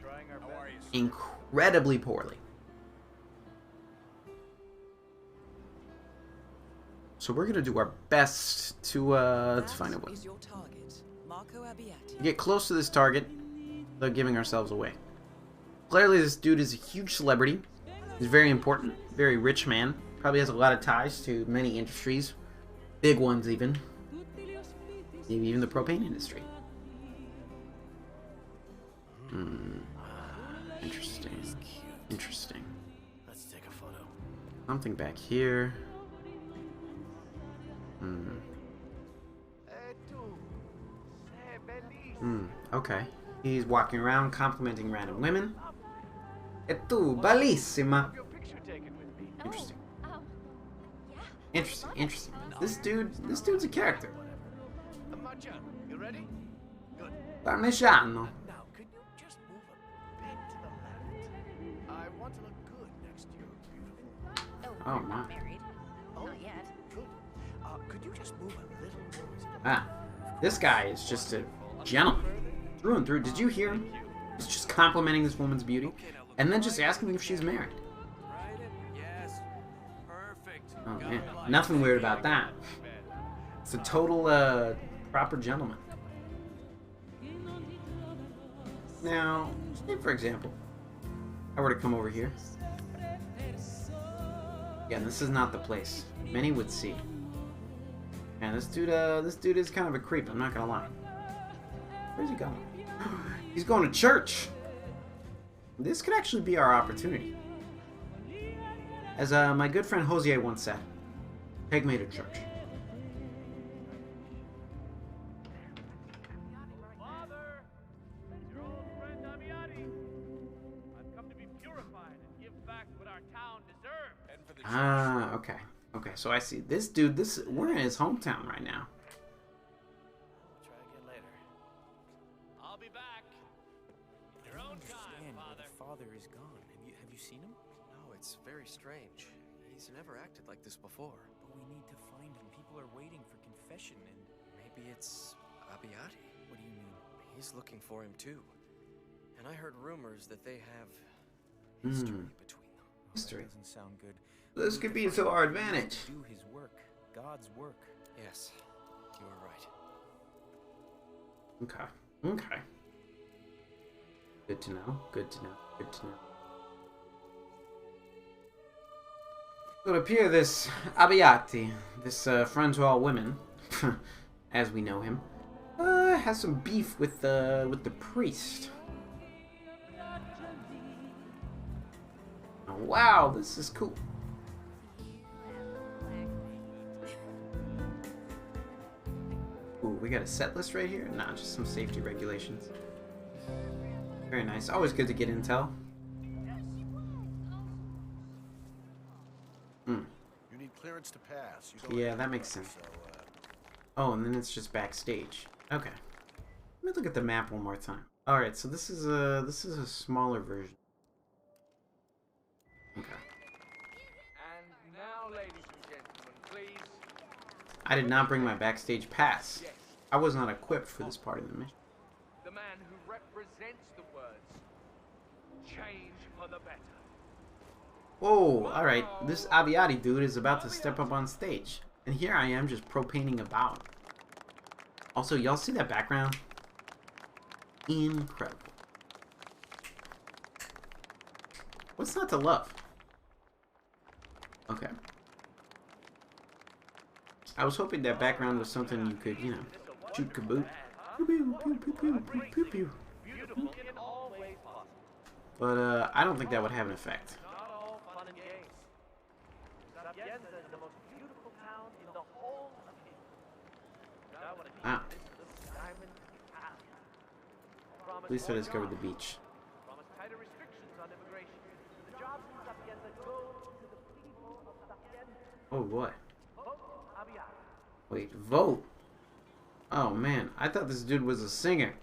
incredibly poorly. So we're going to do our best to find a way. Get close to this target without giving ourselves away. Clearly this dude is a huge celebrity. He's very important, very rich man. Probably has a lot of ties to many industries. Big ones even. Maybe even the propane industry. Interesting. Interesting. Let's take a photo. Something back here. Okay. He's walking around complimenting random women. E tu, bellissima. Interesting. Interesting, interesting. This dude's a character. You ready? Good. Parmigiano. Now, could you just move a bit to the left? I want to look good next to your beautiful. Oh my. Not yet. Good. Could you just move a little more? Ah, this guy is just a gentleman. Through and through. Did you hear him? He's just complimenting this woman's beauty. And then just asking if she's married. Nothing weird about that. It's a total proper gentleman. Now, say for example, I were to come over here. Yeah, this is not the place. Many would see. And this dude is kind of a creep, I'm not gonna lie. Where's he going? He's going to church! This could actually be our opportunity. As my good friend Jose once said, take me to church. Father, it's your old friend Amiati. I've come to be purified and give back what our town deserves. Ah, okay. Okay, so I see. This dude, we're in his hometown right now. Try again later. I'll be back. In your own time, Father. Father is gone. Have you seen him? No, it's very strange. He's never acted like this before. But we need to find him. People are waiting for confession and... Maybe it's Abiati. What do you mean? He's looking for him too. And I heard rumors that they have history between them. History. That doesn't sound good. This could be to our advantage. Do his work. God's work. Yes, you are right. Okay. Okay. Good to know. Good to know. Good to know. It would appear this Abiati, this friend to all women, as we know him, has some beef with the priest. Oh, wow, this is cool. Ooh, we got a set list right here? Nah, just some safety regulations. Very nice. Always good to get intel. You need clearance to pass. You don't Yeah, have that to makes run, sense. So, Oh, and then it's just backstage. Okay. Let me look at the map one more time. All right, so this is a smaller version. Okay. And now, ladies and gentlemen, please. I did not bring my backstage pass. I was not equipped for this part of the mission. The man who represents the words change for the better. Whoa, alright. This Abiati dude is about to step up on stage. And here I am just propaning about. Also, y'all see that background? Incredible. What's not to love? Okay. I was hoping that background was something you could, you know, shoot kaboot. Pew pew pew pew pew pew pew pew. But I don't think that would have an effect. Ah. At least I discovered the beach. Oh boy. Wait, vote? Oh man, I thought this dude was a singer.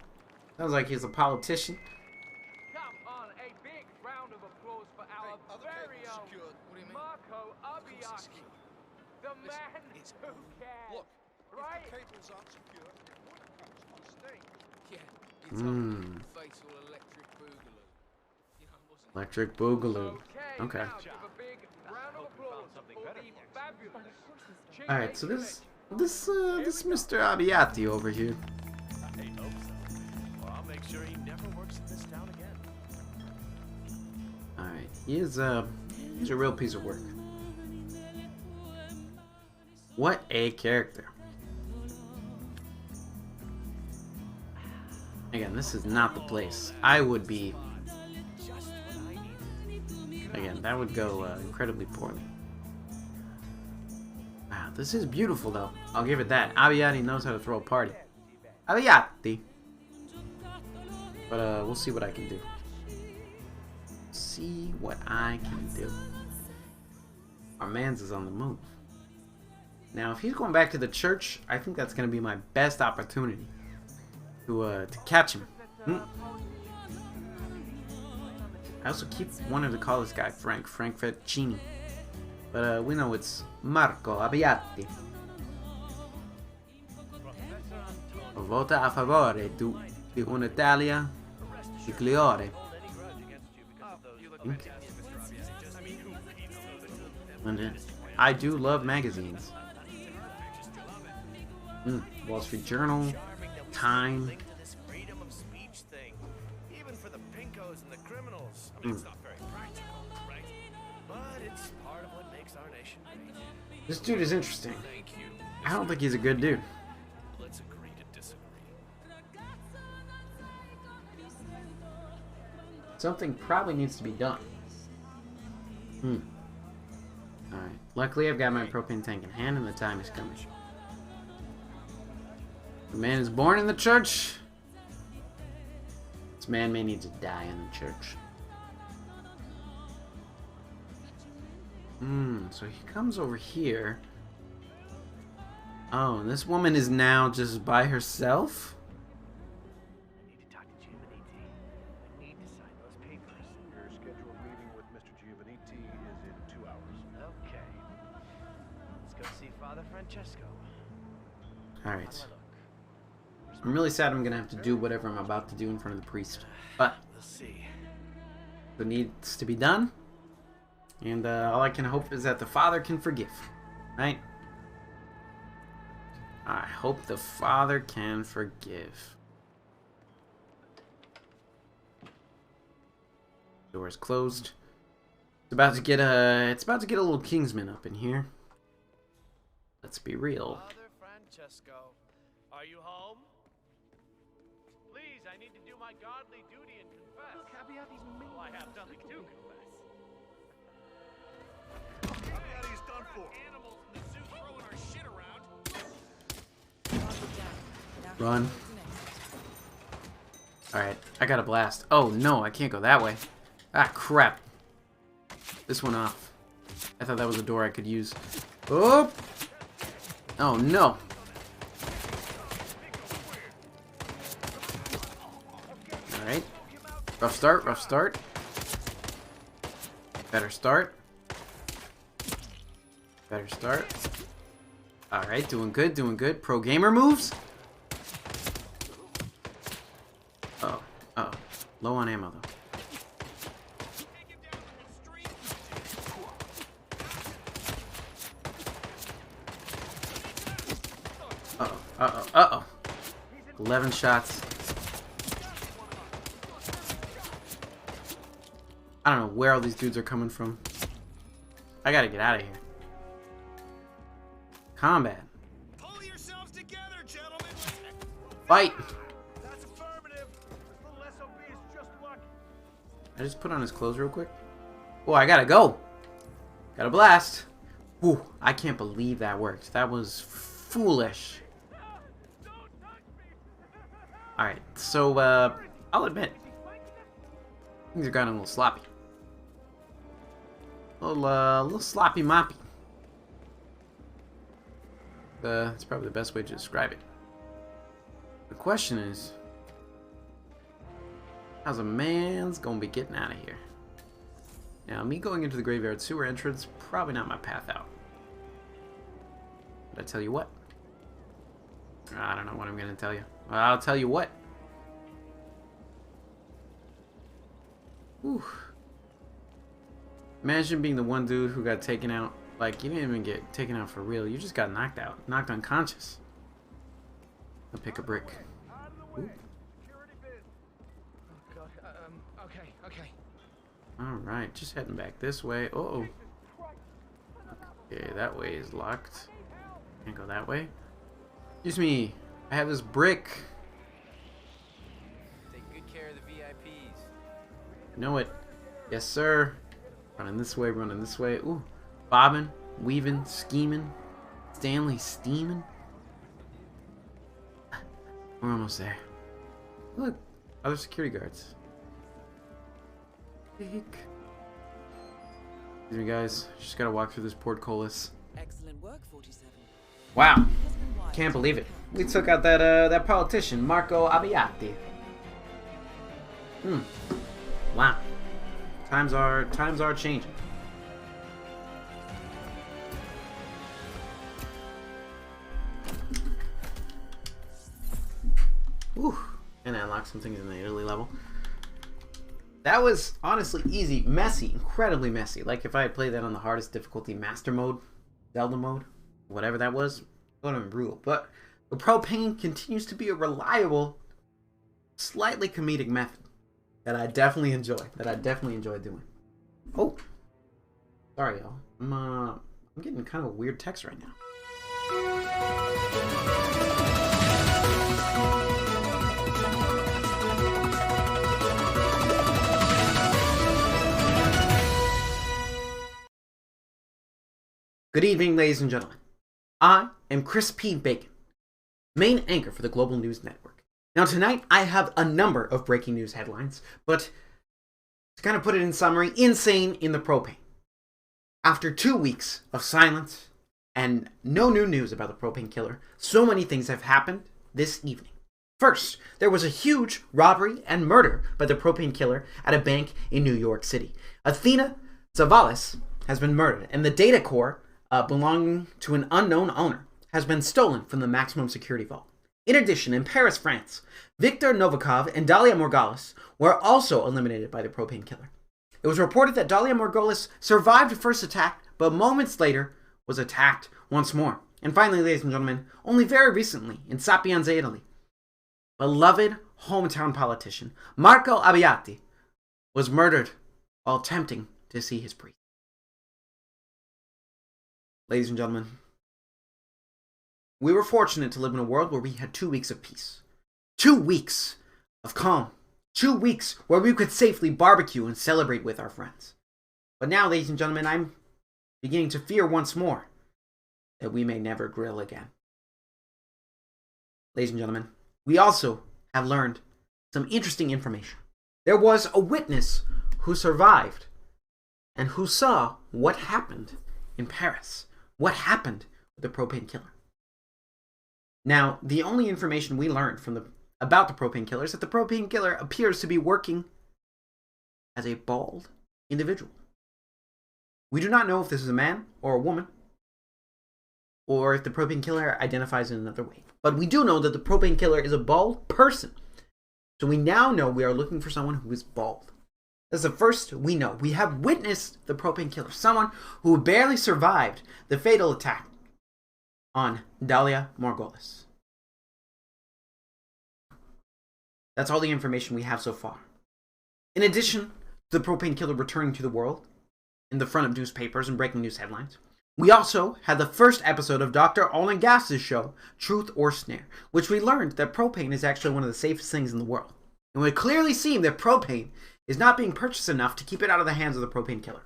Sounds like he's a politician. Come on, a big round of applause for our very own Marco Abiaki, the man who cares. Look, right? If the cables aren't secure, it wouldn't catch on stage. Yeah, it's a fatal electric boogaloo. You know, it wasn't... Electric Boogaloo. Okay. Now give a big round of applause for the fabulous Alright, so this Mr. Abiati over here. I hope so. Well, I'll make sure he never works in this town again. Alright, he's a real piece of work. What a character. Again, this is not the place. I would be... Again, that would go incredibly poorly. Wow, this is beautiful though. I'll give it that. Abiati knows how to throw a party. Abiati! But we'll see what I can do. See what I can do. Our man's is on the move. Now, if he's going back to the church, I think that's going to be my best opportunity to catch him. I also keep wanting to call this guy Frank Fettuccini. But we know it's Marco Abiati. Vota a favore di un'Italia migliore. And then I do love magazines. Wall Street Journal, Time. Even for the pinkos and the criminals. I mean, it's not very practical, right? But it's part of what makes our nation great. This dude is interesting. Thank you. I don't think he's a good dude. Let's agree to disagree. Something probably needs to be done. Alright. Luckily, I've got my propane tank in hand and the time is coming. The man is born in the church. This man may need to die in the church. So he comes over here. Oh, and this woman is now just by herself? I need to talk to Giovannitti. I need to sign those papers. Your scheduled meeting with Mr. Giovannitti is in 2 hours. Okay. Let's go see Father Francesco. Alright. I'm really sad I'm gonna have to do whatever I'm about to do in front of the priest. But We'll see. it needs to be done. And all I can hope is that the Father can forgive. Right? I hope the Father can forgive. Door is closed. It's about to get a little Kingsman up in here. Let's be real. Father Francesco, are you home? Please, I need to do my godly duty and confess. Look, Abbiati's I have nothing to confess. Abbiati's done for. Animals in the zoo throwing our shit around. Run. Alright, I got a blast. Oh no, I can't go that way. Ah, crap. This one off. I thought that was a door I could use. Oh! Oh no. Alright. Rough start, rough start. Better start. Better start. Alright, doing good, doing good. Pro gamer moves. Uh-oh, uh-oh. Low on ammo, though. Uh-oh, uh-oh, uh-oh. 11 shots. I don't know where all these dudes are coming from. I gotta get out of here. Combat. Pull yourselves together, gentlemen. Fight! That's affirmative. This little SOB is just luck. I just put on his clothes real quick. Oh, I gotta go. Got a blast. Ooh, I can't believe that worked. That was foolish. Alright, so, I'll admit. Things are getting a little sloppy. A little sloppy moppy. That's probably the best way to describe it. The question is, how's a man's gonna be getting out of here? Now, me going into the graveyard sewer entrance, probably not my path out. But I tell you what. I don't know what I'm gonna tell you. I'll tell you what. Whew. Imagine being the one dude who got taken out. Like, you didn't even get taken out for real. You just got knocked out. Knocked unconscious. I'll pick a brick. Ooh. Oh, God. Okay. Alright, just heading back this way. Uh-oh. Okay, that way is locked. Can't go that way. Excuse me. I have this brick. Take good care of the VIPs. I know it. Yes, sir. Running this way, running this way. Ooh. Bobbing, weaving, scheming. Stanley steaming. We're almost there. Look. Other security guards. Excuse me, guys. Just gotta walk through this portcullis. Excellent work, 47. Wow. Can't believe it. We took out that politician, Marco Abbiati. Wow. Times are changing. Whew. And I unlocked some things in the Italy level. That was honestly easy, messy, incredibly messy. Like if I had played that on the hardest difficulty, master mode, Zelda mode, whatever that was. Don't even rule. But the propane continues to be a reliable, slightly comedic method that I definitely enjoy. Doing. Oh, sorry, y'all. I'm getting kind of a weird text right now. Good evening, ladies and gentlemen. I am Chris P. Bacon, main anchor for the Global News Network. Now tonight, I have a number of breaking news headlines, but to kind of put it in summary, insane in the propane. After 2 weeks of silence and no new news about the propane killer, so many things have happened this evening. First, there was a huge robbery and murder by the propane killer at a bank in New York City. Athena Zavalis has been murdered, and the data core belonging to an unknown owner has been stolen from the maximum security vault. In addition, in Paris, France, Viktor Novikov and Dalia Morghulis were also eliminated by the propane killer. It was reported that Dalia Morghulis survived the first attack, but moments later was attacked once more. And finally, ladies and gentlemen, only very recently in Sapienza, Italy, beloved hometown politician Marco Abbiati was murdered while attempting to see his priest. Ladies and gentlemen, we were fortunate to live in a world where we had 2 weeks of peace. 2 weeks of calm. 2 weeks where we could safely barbecue and celebrate with our friends. But now, ladies and gentlemen, I'm beginning to fear once more that we may never grill again. Ladies and gentlemen, we also have learned some interesting information. There was a witness who survived and who saw what happened in Paris. What happened with the propane killer? Now, the only information we learned about the propane killer is that the propane killer appears to be working as a bald individual. We do not know if this is a man or a woman, or if the propane killer identifies in another way. But we do know that the propane killer is a bald person. So we now know we are looking for someone who is bald. That's the first we know. We have witnessed the propane killer, someone who barely survived the fatal attack on Dalia Morghulis. That's all the information we have so far. In addition to the propane killer returning to the world in the front of newspapers and breaking news headlines, we also had the first episode of Dr. Olin Gass's show, Truth or Snare, which we learned that propane is actually one of the safest things in the world. And it clearly seemed that propane is not being purchased enough to keep it out of the hands of the propane killer.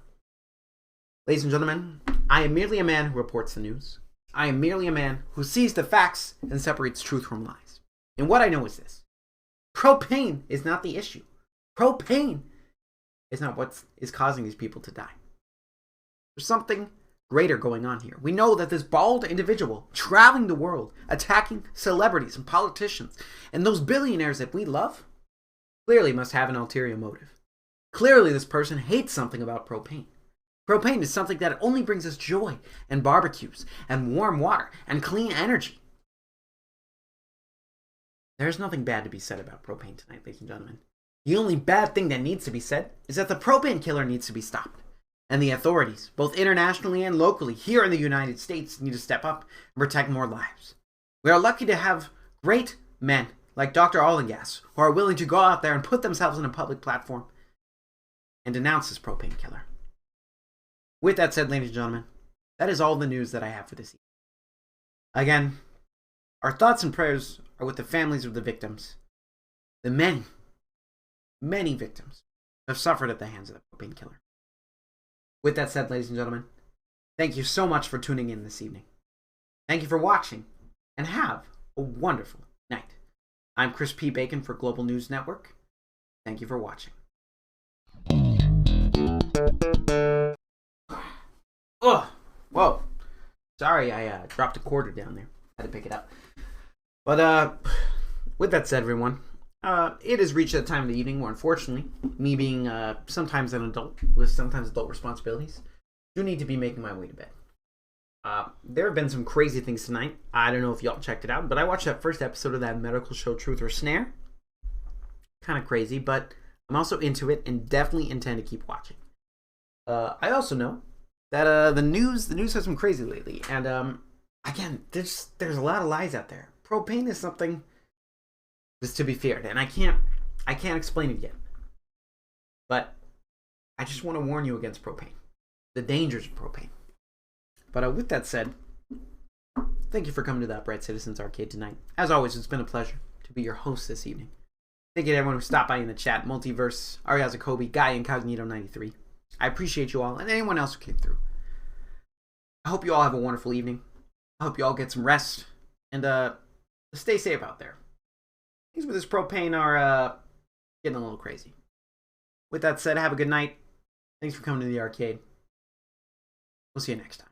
Ladies and gentlemen, I am merely a man who reports the news. I am merely a man who sees the facts and separates truth from lies. And what I know is this. Propane is not the issue. Propane is not what is causing these people to die. There's something greater going on here. We know that this bald individual traveling the world, attacking celebrities and politicians, and those billionaires that we love, clearly must have an ulterior motive. Clearly this person hates something about propane. Propane is something that only brings us joy and barbecues and warm water and clean energy. There's nothing bad to be said about propane tonight, ladies and gentlemen. The only bad thing that needs to be said is that the propane killer needs to be stopped. And the authorities, both internationally and locally here in the United States, need to step up and protect more lives. We are lucky to have great men like Dr. Ollingas, who are willing to go out there and put themselves on a public platform and denounce this propane killer. With that said, ladies and gentlemen, that is all the news that I have for this evening. Again, our thoughts and prayers are with the families of the victims, the many, many victims who have suffered at the hands of the propane killer. With that said, ladies and gentlemen, thank you so much for tuning in this evening. Thank you for watching, and have a wonderful night. I'm Chris P. Bacon for Global News Network. Thank you for watching. Oh, whoa. Sorry, I dropped a quarter down there. Had to pick it up. But with that said, everyone, it has reached that time of the evening where, unfortunately, me being sometimes an adult with sometimes adult responsibilities, do need to be making my way to bed. There have been some crazy things tonight. I don't know if y'all checked it out, but I watched that first episode of that medical show, Truth or Snare. Kind of crazy, but I'm also into it and definitely intend to keep watching. I also know that the news has been crazy lately, and again, there's a lot of lies out there. Propane is something that's to be feared, and I can't explain it yet. But I just want to warn you against propane, the dangers of propane. But with that said, thank you for coming to the Upright Citizens Arcade tonight. As always, it's been a pleasure to be your host this evening. Thank you to everyone who stopped by in the chat, Multiverse, Ariaza Kobe, Guy Incognito 93. I appreciate you all, and anyone else who came through. I hope you all have a wonderful evening. I hope you all get some rest, and stay safe out there. Things with this propane are getting a little crazy. With that said, have a good night. Thanks for coming to the arcade. We'll see you next time.